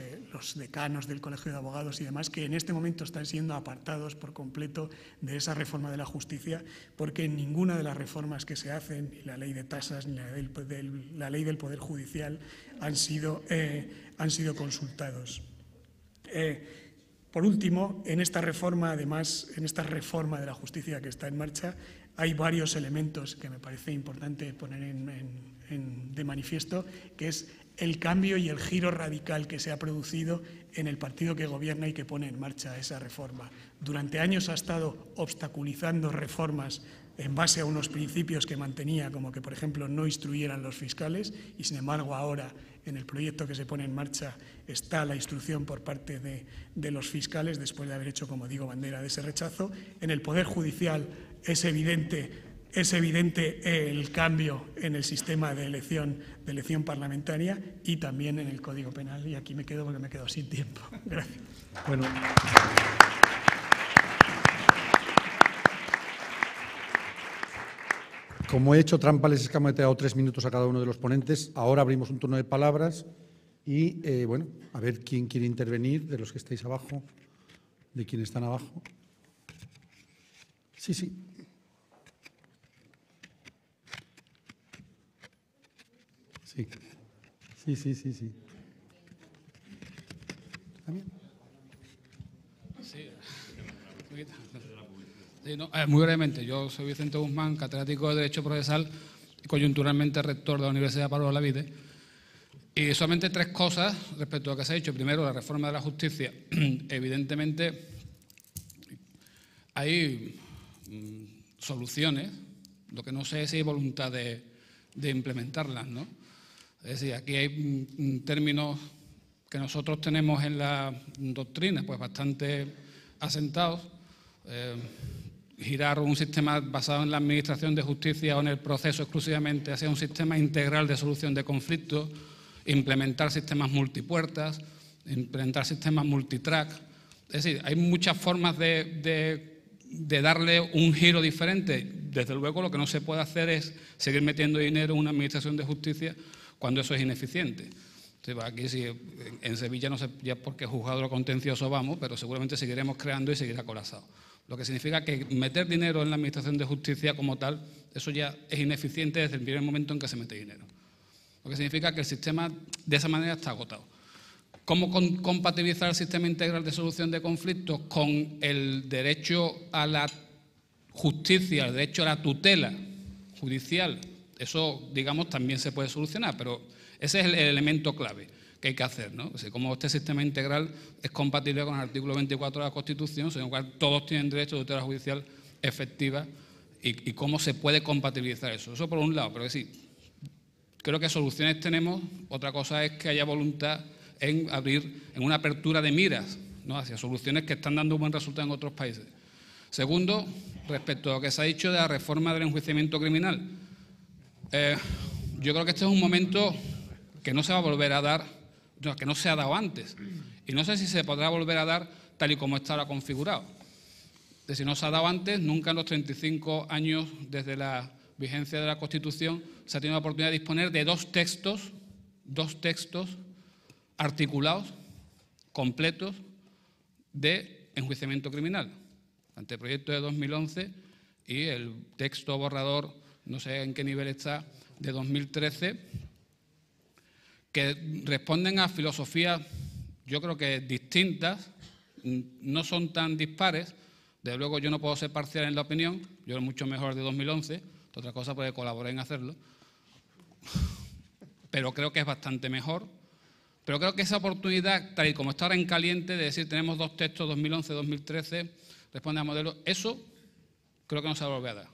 decanos del Colegio de Abogados y demás, que en este momento están siendo apartados por completo de esa reforma de la justicia, porque en ninguna de las reformas que se hacen, ni la ley de tasas ni la ley del Poder Judicial, han sido consultados. Por último, en esta reforma, además, en esta reforma de la justicia que está en marcha, hay varios elementos que me parece importante poner de manifiesto, que es el cambio y el giro radical que se ha producido en el partido que gobierna y que pone en marcha esa reforma. Durante años ha estado obstaculizando reformas en base a unos principios que mantenía, como que, por ejemplo, no instruyeran los fiscales, y sin embargo ahora en el proyecto que se pone en marcha está la instrucción por parte de los fiscales, después de haber hecho, como digo, bandera de ese rechazo. En el Poder Judicial es evidente el cambio en el sistema de elección parlamentaria y también en el Código Penal. Y aquí me quedo porque me quedo sin tiempo. Gracias. Como he hecho trampa, les escamoteado 3 minutos a cada uno de los ponentes. Ahora abrimos un turno de palabras y, bueno, a ver quién quiere intervenir, de los que estáis abajo, de quienes están abajo. Sí, sí. Sí. Sí. ¿También? Sí. Sí, no, muy brevemente, yo soy Vicente Guzmán, catedrático de Derecho Procesal y coyunturalmente rector de la Universidad Pablo Olavide. Y solamente 3 cosas respecto a lo que se ha dicho. Primero, la reforma de la justicia. Evidentemente, hay soluciones, lo que no sé es si hay voluntad de implementarlas, ¿no? Es decir, aquí hay términos que nosotros tenemos en la doctrina pues bastante asentados. Girar un sistema basado en la administración de justicia o en el proceso exclusivamente hacia un sistema integral de solución de conflictos, implementar sistemas multipuertas, implementar sistemas multitrack. Es decir, hay muchas formas de darle un giro diferente. Desde luego, lo que no se puede hacer es seguir metiendo dinero en una administración de justicia cuando eso es ineficiente. Entonces, aquí sí, en Sevilla no sé ya por qué juzgado lo contencioso vamos, pero seguramente seguiremos creando y seguirá colapsado. Lo que significa que meter dinero en la administración de justicia como tal, eso ya es ineficiente desde el primer momento en que se mete dinero. Lo que significa que el sistema de esa manera está agotado. ¿Cómo compatibilizar el sistema integral de solución de conflictos con el derecho a la justicia, el derecho a la tutela judicial? Eso, digamos, también se puede solucionar, pero ese es el elemento clave que hay que hacer, ¿no? O sea, como este sistema integral es compatible con el artículo 24 de la Constitución, según el cual todos tienen derecho a tutela judicial efectiva, y cómo se puede compatibilizar eso. Eso por un lado, pero sí, creo que soluciones tenemos. Otra cosa es que haya voluntad en abrir, en una apertura de miras, ¿no?, hacia soluciones que están dando buen resultado en otros países. Segundo, respecto a lo que se ha dicho de la reforma del enjuiciamiento criminal, yo creo que este es un momento que no se va a volver a dar, que no se ha dado antes, y no sé si se podrá volver a dar tal y como está ahora configurado. Si no se ha dado antes, nunca en los 35 años desde la vigencia de la Constitución se ha tenido la oportunidad de disponer de dos textos articulados, completos, de enjuiciamiento criminal. El anteproyecto de 2011 y el texto borrador, no sé en qué nivel está, de 2013, que responden a filosofías, yo creo que distintas, no son tan dispares. Desde luego yo no puedo ser parcial en la opinión, yo es mucho mejor de 2011, otra cosa puede colaborar en hacerlo, pero creo que es bastante mejor. Pero creo que esa oportunidad, tal y como está ahora en caliente, de decir tenemos 2 textos, 2011-2013, responde a modelos, eso creo que no se va a volver a dar.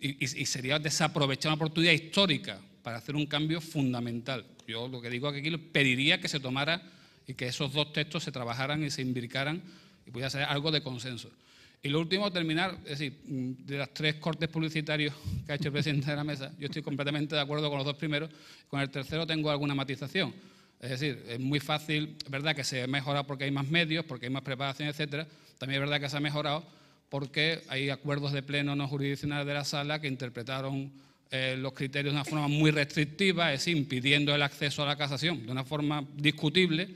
Y sería desaprovechar una oportunidad histórica para hacer un cambio fundamental. Yo lo que digo aquí pediría que se tomara y que esos 2 textos se trabajaran y se imbricaran y pudiera ser algo de consenso. Y lo último, terminar, es decir, de las 3 cortes publicitarios que ha hecho el presidente de la mesa, yo estoy completamente de acuerdo con los 2 primeros, con el tercero tengo alguna matización. Es decir, es muy fácil, es verdad que se ha mejorado porque hay más medios, porque hay más preparación, etcétera. También es verdad que se ha mejorado porque hay acuerdos de pleno no jurisdiccional de la sala que interpretaron los criterios de una forma muy restrictiva, es decir, impidiendo el acceso a la casación de una forma discutible,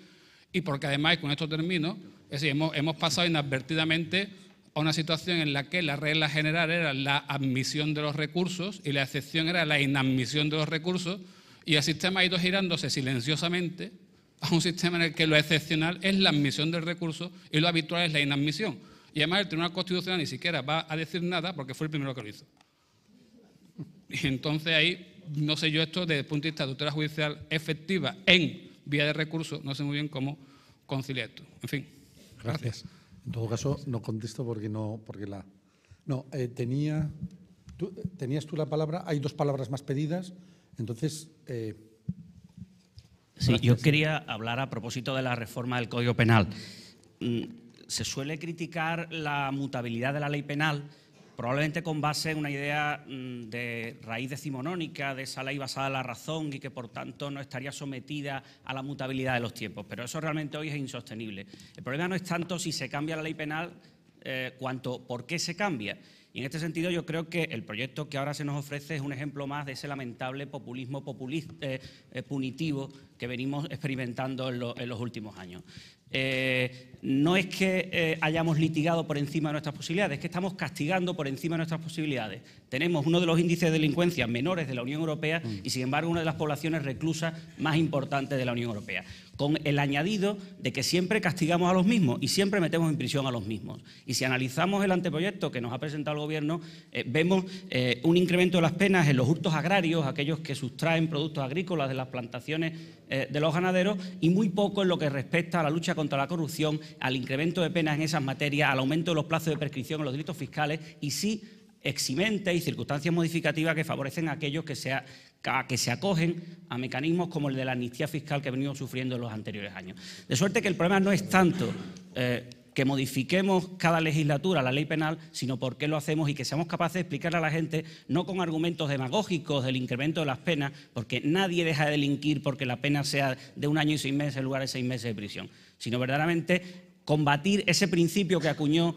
y porque además, y con esto termino, es decir, hemos pasado inadvertidamente a una situación en la que la regla general era la admisión de los recursos y la excepción era la inadmisión de los recursos, y el sistema ha ido girándose silenciosamente a un sistema en el que lo excepcional es la admisión del recurso y lo habitual es la inadmisión. Y además el Tribunal Constitucional ni siquiera va a decir nada porque fue el primero que lo hizo. Y entonces ahí, no sé yo esto desde el punto de vista de tutela judicial efectiva en vía de recurso, no sé muy bien cómo conciliar esto. En fin. Gracias. En todo caso, no contesto porque no, No, tenías tú la palabra, hay 2 palabras más pedidas, entonces... Sí, yo quería hablar a propósito de la reforma del Código Penal. Se suele criticar la mutabilidad de la ley penal, probablemente con base en una idea de raíz decimonónica, de esa ley basada en la razón y que por tanto no estaría sometida a la mutabilidad de los tiempos, pero eso realmente hoy es insostenible. El problema no es tanto si se cambia la ley penal cuanto por qué se cambia. Y en este sentido yo creo que el proyecto que ahora se nos ofrece es un ejemplo más de ese lamentable populismo punitivo que venimos experimentando en los últimos años. No es que hayamos litigado por encima de nuestras posibilidades, es que estamos castigando por encima de nuestras posibilidades. Tenemos uno de los índices de delincuencia menores de la Unión Europea y, sin embargo, una de las poblaciones reclusas más importantes de la Unión Europea, con el añadido de que siempre castigamos a los mismos y siempre metemos en prisión a los mismos. Y si analizamos el anteproyecto que nos ha presentado el Gobierno, vemos un incremento de las penas en los hurtos agrarios, aquellos que sustraen productos agrícolas de las plantaciones de los ganaderos, y muy poco en lo que respecta a la lucha contra la corrupción, al incremento de penas en esas materias, al aumento de los plazos de prescripción en los delitos fiscales, y sí eximentes y circunstancias modificativas que favorecen a aquellos que se acogen a mecanismos como el de la amnistía fiscal que venimos sufriendo en los anteriores años. De suerte que el problema no es tanto que modifiquemos cada legislatura la ley penal, sino por qué lo hacemos y que seamos capaces de explicarle a la gente, no con argumentos demagógicos del incremento de las penas, porque nadie deja de delinquir porque la pena sea de 1 año y 6 meses en lugar de 6 meses de prisión, sino verdaderamente combatir ese principio que acuñó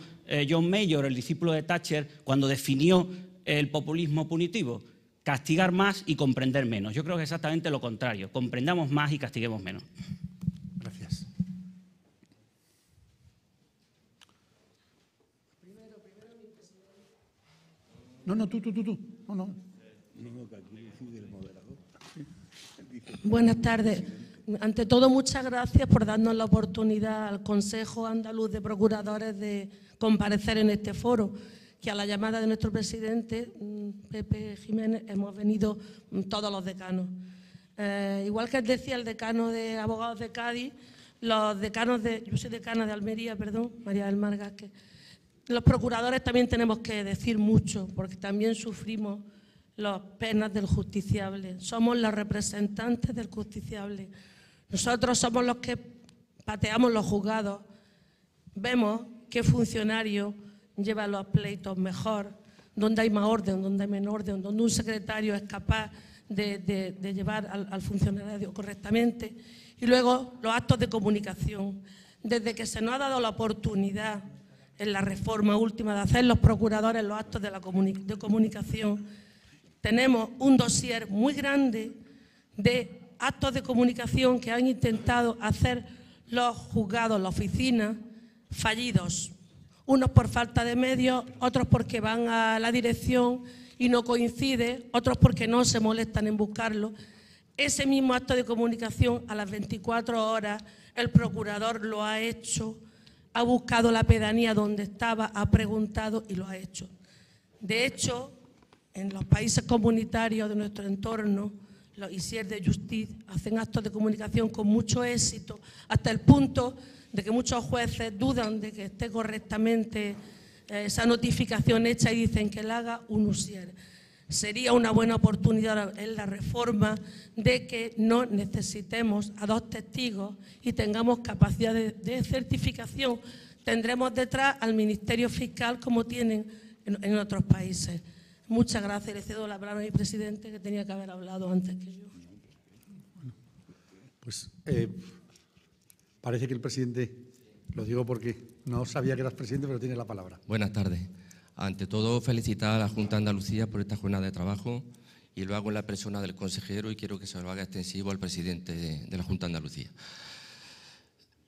John Major, el discípulo de Thatcher, cuando definió el populismo punitivo: castigar más y comprender menos. Yo creo que es exactamente lo contrario: comprendamos más y castiguemos menos. Gracias. No, tú. No. Buenas tardes. Ante todo, muchas gracias por darnos la oportunidad al Consejo Andaluz de Procuradores de comparecer en este foro, que a la llamada de nuestro presidente, Pepe Jiménez, hemos venido todos los decanos. Igual que decía el decano de Abogados de Cádiz, los decanos yo soy decana de Almería, María del Mar Gázquez. Los procuradores también tenemos que decir mucho, porque también sufrimos las penas del justiciable. Somos los representantes del justiciable. Nosotros somos los que pateamos los juzgados. Vemos qué funcionario lleva los pleitos mejor, donde hay más orden, donde hay menos orden, donde un secretario es capaz de llevar al funcionario correctamente. Y luego los actos de comunicación. Desde que se nos ha dado la oportunidad en la reforma última de hacer los procuradores los actos de comunicación, tenemos un dossier muy grande de actos de comunicación que han intentado hacer los juzgados, la oficina, fallidos. Unos por falta de medios, otros porque van a la dirección y no coincide, otros porque no se molestan en buscarlo. Ese mismo acto de comunicación, a las 24 horas, el procurador lo ha hecho, ha buscado la pedanía donde estaba, ha preguntado y lo ha hecho. De hecho, en los países comunitarios de nuestro entorno, los huissiers de justice hacen actos de comunicación con mucho éxito, hasta el punto de que muchos jueces dudan de que esté correctamente esa notificación hecha y dicen que la haga un huissier. Sería una buena oportunidad en la reforma de que no necesitemos a 2 testigos y tengamos capacidad de certificación. Tendremos detrás al Ministerio Fiscal como tienen en otros países. Muchas gracias. Le cedo la palabra a mi presidente, que tenía que haber hablado antes que yo. Pues parece que el presidente, lo digo porque no sabía que eras presidente, pero tiene la palabra. Buenas tardes. Ante todo, felicitar a la Junta de Andalucía por esta jornada de trabajo, y lo hago en la persona del consejero y quiero que se lo haga extensivo al presidente de la Junta de Andalucía.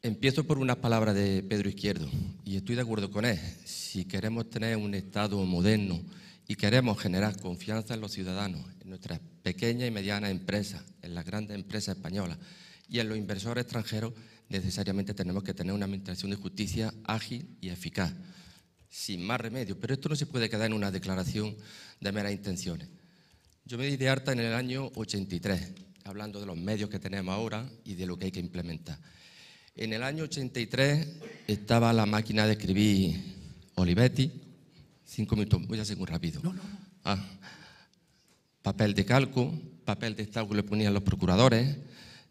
Empiezo por unas palabras de Pedro Izquierdo y estoy de acuerdo con él. Si queremos tener un Estado moderno y queremos generar confianza en los ciudadanos, en nuestras pequeñas y medianas empresas, en las grandes empresas españolas y en los inversores extranjeros, necesariamente tenemos que tener una administración de justicia ágil y eficaz, sin más remedio. Pero esto no se puede quedar en una declaración de meras intenciones. Yo me di de alta en el año 83, hablando de los medios que tenemos ahora y de lo que hay que implementar. En el año 83 estaba la máquina de escribir Olivetti. 5 minutos, voy a ser muy rápido. Papel de calco, papel de estado que le ponían los procuradores.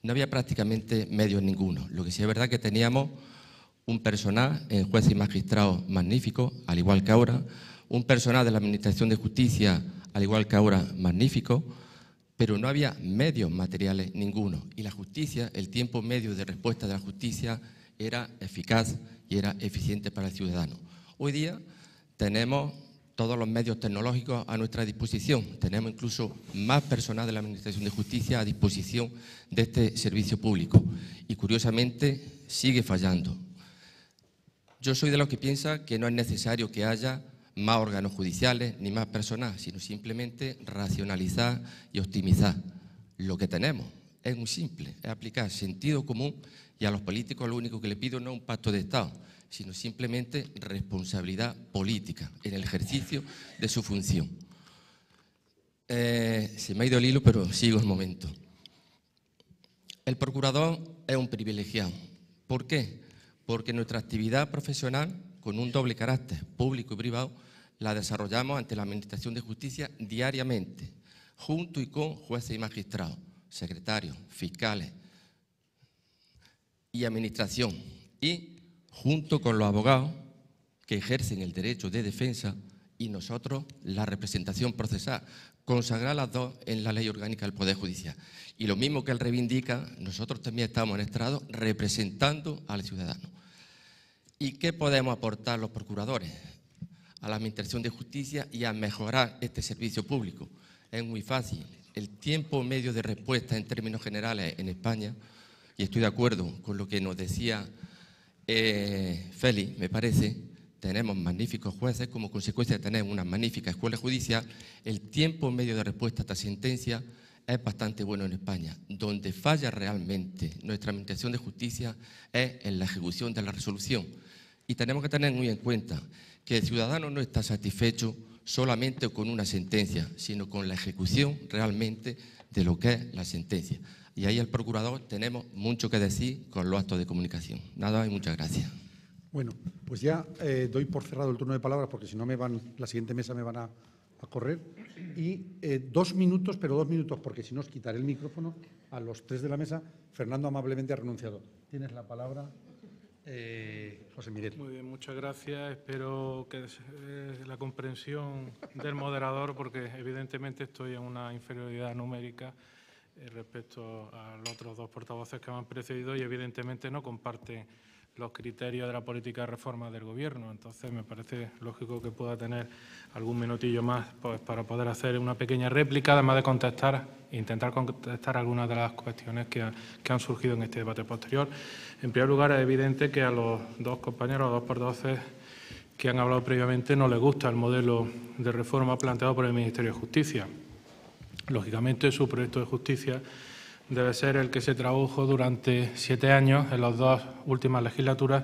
No había prácticamente medios ninguno. Lo que sí es verdad que teníamos un personal en jueces y magistrados magnífico, al igual que ahora, un personal de la Administración de Justicia, al igual que ahora, magnífico, pero no había medios materiales ninguno. Y la justicia, el tiempo medio de respuesta de la justicia era eficaz y era eficiente para el ciudadano. Hoy día tenemos todos los medios tecnológicos a nuestra disposición. Tenemos incluso más personal de la Administración de Justicia a disposición de este servicio público y, curiosamente, sigue fallando. Yo soy de los que piensa que no es necesario que haya más órganos judiciales ni más personal, sino simplemente racionalizar y optimizar lo que tenemos. Es muy simple, es aplicar sentido común, y a los políticos lo único que le pido no es un pacto de Estado, sino simplemente responsabilidad política en el ejercicio de su función. Se me ha ido el hilo, pero sigo el momento. El procurador es un privilegiado. ¿Por qué? Porque nuestra actividad profesional, con un doble carácter, público y privado, la desarrollamos ante la Administración de Justicia diariamente, junto y con jueces y magistrados, secretarios, fiscales y administración, y junto con los abogados que ejercen el derecho de defensa y nosotros la representación procesal, consagrar las dos en la Ley Orgánica del Poder Judicial. Y lo mismo que él reivindica, nosotros también estamos en estrado representando al ciudadano. ¿Y qué podemos aportar los procuradores a la Administración de Justicia y a mejorar este servicio público? Es muy fácil. El tiempo medio de respuesta en términos generales en España, y estoy de acuerdo con lo que nos decía Félix, me parece, tenemos magníficos jueces, como consecuencia de tener una magnífica escuela judicial, el tiempo medio de respuesta a esta sentencia es bastante bueno en España. Donde falla realmente nuestra Administración de Justicia es en la ejecución de la resolución. Y tenemos que tener muy en cuenta que el ciudadano no está satisfecho solamente con una sentencia, sino con la ejecución realmente de lo que es la sentencia. Y ahí el procurador tenemos mucho que decir con los actos de comunicación. Nada más y muchas gracias. Bueno, pues ya doy por cerrado el turno de palabras, porque si no la siguiente mesa me van a correr. Y 2 minutos, pero 2 minutos, porque si no os quitaré el micrófono a los 3 de la mesa. Fernando amablemente ha renunciado. Tienes la palabra, José Miguel. Muy bien, muchas gracias. Espero que la comprensión del moderador, porque evidentemente estoy en una inferioridad numérica respecto a los otros 2 portavoces que me han precedido y evidentemente no comparten los criterios de la política de reforma del Gobierno. Entonces, me parece lógico que pueda tener algún minutillo más pues, para poder hacer una pequeña réplica, además de intentar contestar algunas de las cuestiones que han surgido en este debate posterior. En primer lugar, es evidente que a los 2 compañeros, a los 2 portavoces que han hablado previamente, no les gusta el modelo de reforma planteado por el Ministerio de Justicia. Lógicamente, su proyecto de justicia debe ser el que se tradujo durante 7 años, en las 2 últimas legislaturas,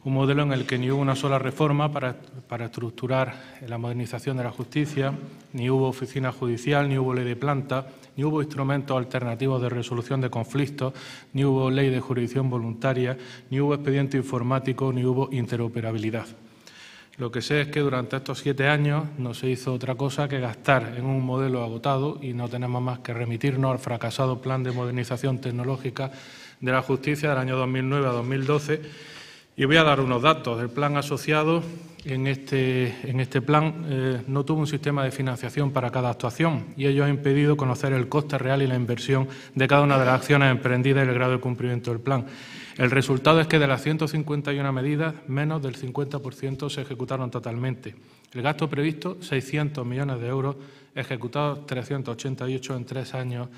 un modelo en el que ni hubo una sola reforma para estructurar la modernización de la justicia, ni hubo oficina judicial, ni hubo ley de planta, ni hubo instrumentos alternativos de resolución de conflictos, ni hubo ley de jurisdicción voluntaria, ni hubo expediente informático, ni hubo interoperabilidad. Lo que sé es que durante estos 7 años no se hizo otra cosa que gastar en un modelo agotado y no tenemos más que remitirnos al fracasado plan de modernización tecnológica de la justicia del año 2009 a 2012. Y voy a dar unos datos. El plan asociado en este plan no tuvo un sistema de financiación para cada actuación y ello ha impedido conocer el coste real y la inversión de cada una de las acciones emprendidas y el grado de cumplimiento del plan. El resultado es que de las 151 medidas, menos del 50% se ejecutaron totalmente. El gasto previsto, 600 millones de euros, ejecutados 388 en 3 años,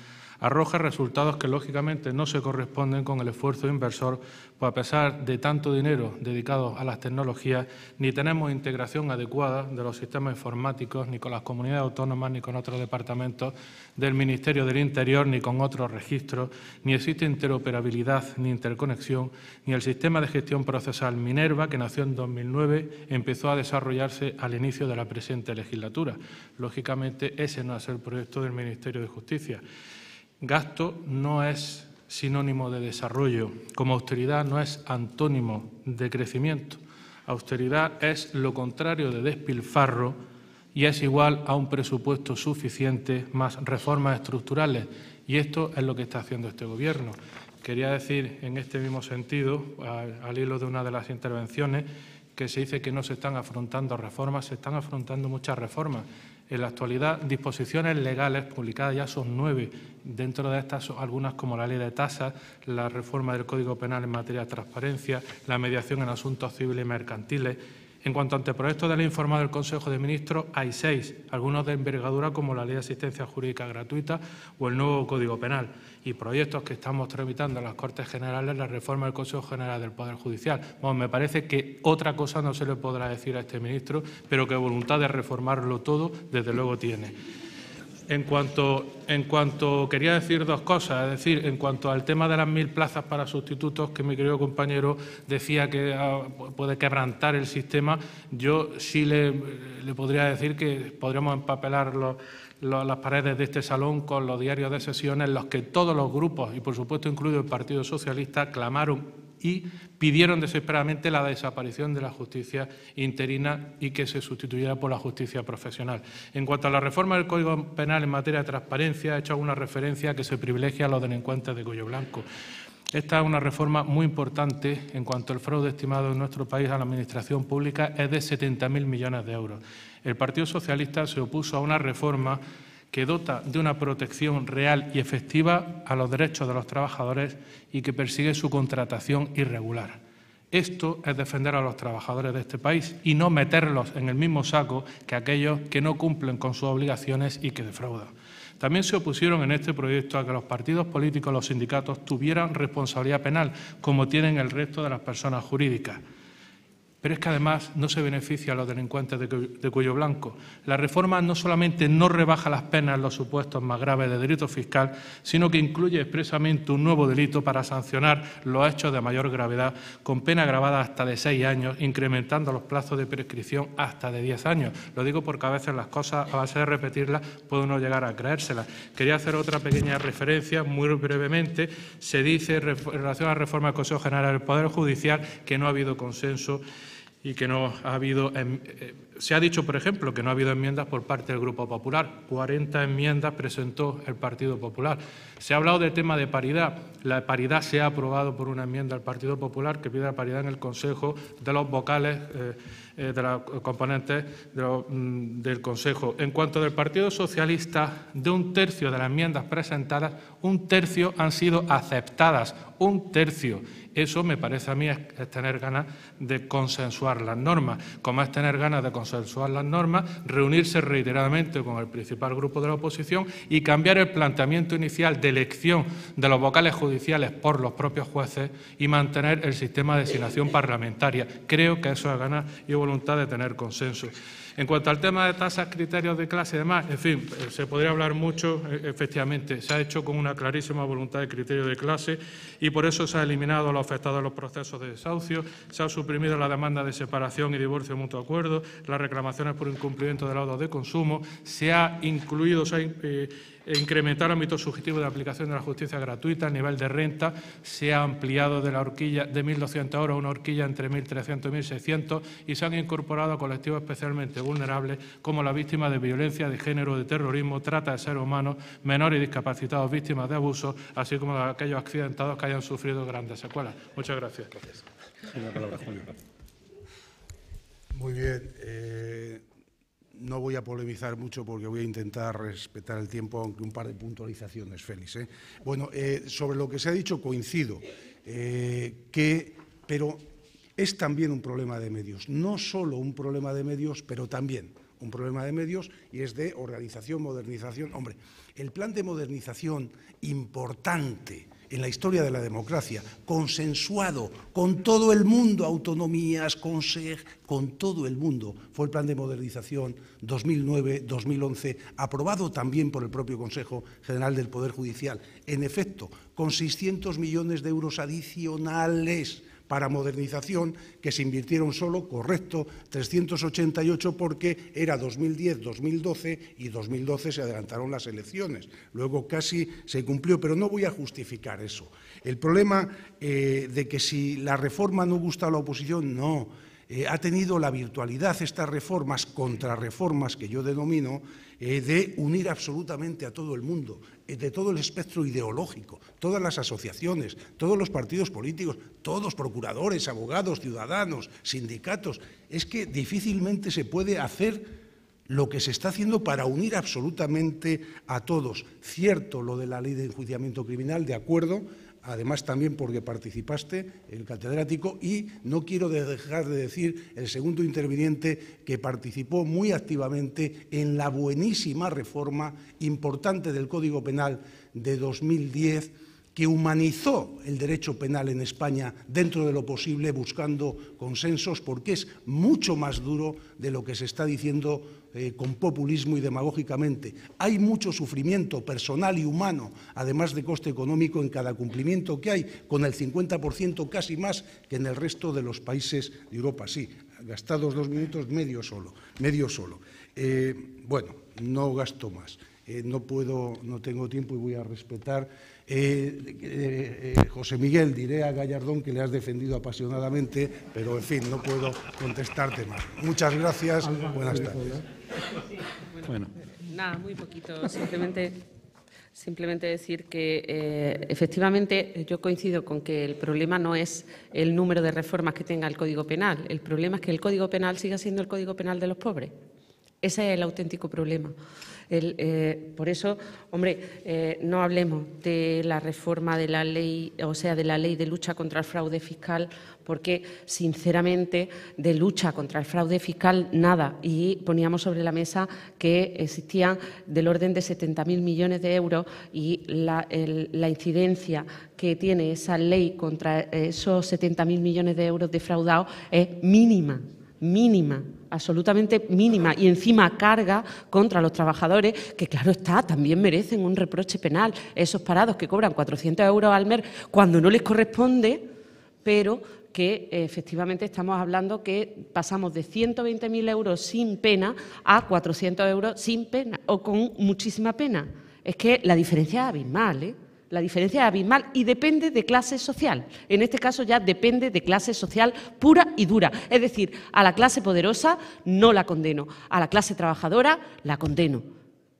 arroja resultados que lógicamente no se corresponden con el esfuerzo inversor, pues a pesar de tanto dinero dedicado a las tecnologías, ni tenemos integración adecuada de los sistemas informáticos, ni con las comunidades autónomas, ni con otros departamentos del Ministerio del Interior, ni con otros registros, ni existe interoperabilidad ni interconexión, ni el sistema de gestión procesal Minerva, que nació en 2009, empezó a desarrollarse al inicio de la presente legislatura. Lógicamente, ese no es el proyecto del Ministerio de Justicia. Gasto no es sinónimo de desarrollo, como austeridad no es antónimo de crecimiento. Austeridad es lo contrario de despilfarro y es igual a un presupuesto suficiente más reformas estructurales. Y esto es lo que está haciendo este Gobierno. Quería decir en este mismo sentido, al hilo de una de las intervenciones, que se dice que no se están afrontando reformas, se están afrontando muchas reformas. En la actualidad, disposiciones legales publicadas ya son 9. Dentro de estas son algunas como la ley de tasas, la reforma del Código Penal en materia de transparencia, la mediación en asuntos civiles y mercantiles. En cuanto a anteproyectos de ley informada del Consejo de Ministros, hay 6, algunos de envergadura como la Ley de Asistencia Jurídica Gratuita o el nuevo Código Penal, y proyectos que estamos tramitando en las Cortes Generales, la reforma del Consejo General del Poder Judicial. Bueno, me parece que otra cosa no se le podrá decir a este ministro, pero que voluntad de reformarlo todo, desde luego tiene. En cuanto quería decir 2 cosas, es decir, en cuanto al tema de las 1000 plazas para sustitutos, que mi querido compañero decía que puede quebrantar el sistema, yo sí le podría decir que podríamos empapelar las paredes de este salón con los diarios de sesiones en los que todos los grupos, y por supuesto incluido el Partido Socialista, clamaron y pidieron desesperadamente la desaparición de la justicia interina y que se sustituyera por la justicia profesional. En cuanto a la reforma del Código Penal en materia de transparencia, he hecho alguna referencia a que se privilegia a los delincuentes de cuello blanco. Esta es una reforma muy importante en cuanto al fraude estimado en nuestro país a la Administración pública es de 70.000 millones de euros. El Partido Socialista se opuso a una reforma que dota de una protección real y efectiva a los derechos de los trabajadores y que persigue su contratación irregular. Esto es defender a los trabajadores de este país y no meterlos en el mismo saco que aquellos que no cumplen con sus obligaciones y que defraudan. También se opusieron en este proyecto a que los partidos políticos y los sindicatos tuvieran responsabilidad penal, como tienen el resto de las personas jurídicas. Pero es que además no se beneficia a los delincuentes de cuello blanco. La reforma no solamente no rebaja las penas en los supuestos más graves de delito fiscal, sino que incluye expresamente un nuevo delito para sancionar los hechos de mayor gravedad, con pena agravada hasta de 6 años, incrementando los plazos de prescripción hasta de 10 años. Lo digo porque a veces las cosas, a base de repetirlas, puede uno llegar a creérselas. Quería hacer otra pequeña referencia, muy brevemente. Se dice, en relación a la reforma del Consejo General del Poder Judicial, que no ha habido consenso y que no ha habido... se ha dicho, por ejemplo, que no ha habido enmiendas por parte del Grupo Popular. 40 enmiendas presentó el Partido Popular. Se ha hablado del tema de paridad. La paridad se ha aprobado por una enmienda del Partido Popular que pide la paridad en el Consejo de los vocales de los componentes del Consejo. En cuanto del Partido Socialista, de 1/3 de las enmiendas presentadas, 1/3 han sido aceptadas. 1/3. Eso me parece a mí es tener ganas de consensuar las normas. Como es tener ganas de consensuar las normas, reunirse reiteradamente con el principal grupo de la oposición y cambiar el planteamiento inicial de elección de los vocales judiciales por los propios jueces y mantener el sistema de designación parlamentaria. Creo que eso es ganas y voluntad de tener consenso. En cuanto al tema de tasas, criterios de clase y demás, en fin, se podría hablar mucho. Efectivamente, se ha hecho con una clarísima voluntad de criterio de clase y por eso se ha eliminado a los afectados en los procesos de desahucio, se ha suprimido la demanda de separación y divorcio de mutuo acuerdo, las reclamaciones por incumplimiento de laudos de consumo, se ha incluido, incrementar el ámbito subjetivo de aplicación de la justicia gratuita, el nivel de renta se ha ampliado de la horquilla de 1.200 euros a una horquilla entre 1.300 y 1.600 y se han incorporado a colectivos especialmente vulnerables como las víctimas de violencia de género, de terrorismo, trata de seres humanos, menores y discapacitados víctimas de abusos, así como de aquellos accidentados que hayan sufrido grandes secuelas. Muchas gracias. Muy bien. No voy a polemizar mucho porque voy a intentar respetar el tiempo, aunque un par de puntualizaciones, Félix. Bueno, sobre lo que se ha dicho coincido, pero es también un problema de medios. No solo un problema de medios, pero también un problema de medios y es de organización, modernización. Hombre, el plan de modernización importante en la historia de la democracia, consensuado con todo el mundo, autonomías, con todo el mundo, fue el Plan de Modernización 2009-2011, aprobado también por el propio Consejo General del Poder Judicial. En efecto, con 600 millones de euros adicionales para modernización, que se invirtieron solo, correcto, 388 porque era 2010-2012 y 2012 se adelantaron las elecciones. Luego casi se cumplió, pero no voy a justificar eso. El problema de que si la reforma no gusta a la oposición, no. Ha tenido la virtualidad estas reformas, contrarreformas que yo denomino, de unir absolutamente a todo el mundo, de todo el espectro ideológico, todas las asociaciones, todos los partidos políticos, todos procuradores, abogados, ciudadanos, sindicatos. Es que difícilmente se puede hacer lo que se está haciendo para unir absolutamente a todos. Cierto lo de la ley de enjuiciamiento criminal, de acuerdo, además también porque participaste, el catedrático, y no quiero dejar de decir el segundo interviniente que participó muy activamente en la buenísima reforma importante del Código Penal de 2010, que humanizó el derecho penal en España dentro de lo posible, buscando consensos, porque es mucho más duro de lo que se está diciendo con populismo y demagógicamente. Hay mucho sufrimiento personal y humano, además de coste económico, en cada cumplimiento que hay, con el 50% casi más que en el resto de los países de Europa. Sí, gastados 2 minutos, medio solo. Bueno, no gasto más. No tengo tiempo y voy a respetar. José Miguel, diré a Gallardón que le has defendido apasionadamente, pero en fin, no puedo contestarte más. Muchas gracias, buenas tardes. Bueno. Nada, muy poquito, simplemente decir que efectivamente yo coincido con que el problema no es el número de reformas que tenga el Código Penal, el problema es que el Código Penal siga siendo el Código Penal de los pobres. Ese es el auténtico problema. Por eso, hombre, no hablemos de la reforma de la ley, o sea, de la ley de lucha contra el fraude fiscal, porque, sinceramente, de lucha contra el fraude fiscal, nada. Y poníamos sobre la mesa que existían del orden de 70.000 millones de euros y la incidencia que tiene esa ley contra esos 70.000 millones de euros defraudados es mínima, absolutamente mínima, y encima carga contra los trabajadores que, claro está, también merecen un reproche penal, esos parados que cobran 400 euros al mes cuando no les corresponde, pero que efectivamente estamos hablando que pasamos de 120.000 euros sin pena a 400 euros sin pena o con muchísima pena. Es que la diferencia es abismal, ¿eh? La diferencia es abismal y depende de clase social. En este caso ya depende de clase social pura y dura. Es decir, a la clase poderosa no la condeno, a la clase trabajadora la condeno.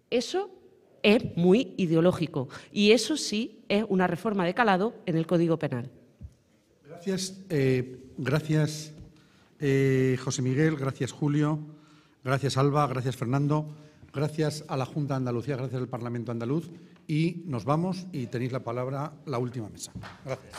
Eso es muy ideológico y eso sí es una reforma de calado en el Código Penal. Gracias, José Miguel, gracias, Julio, gracias, Alba, gracias, Fernando, gracias a la Junta de Andalucía, gracias al Parlamento andaluz. Y nos vamos y tenéis la palabra, la última mesa. Gracias.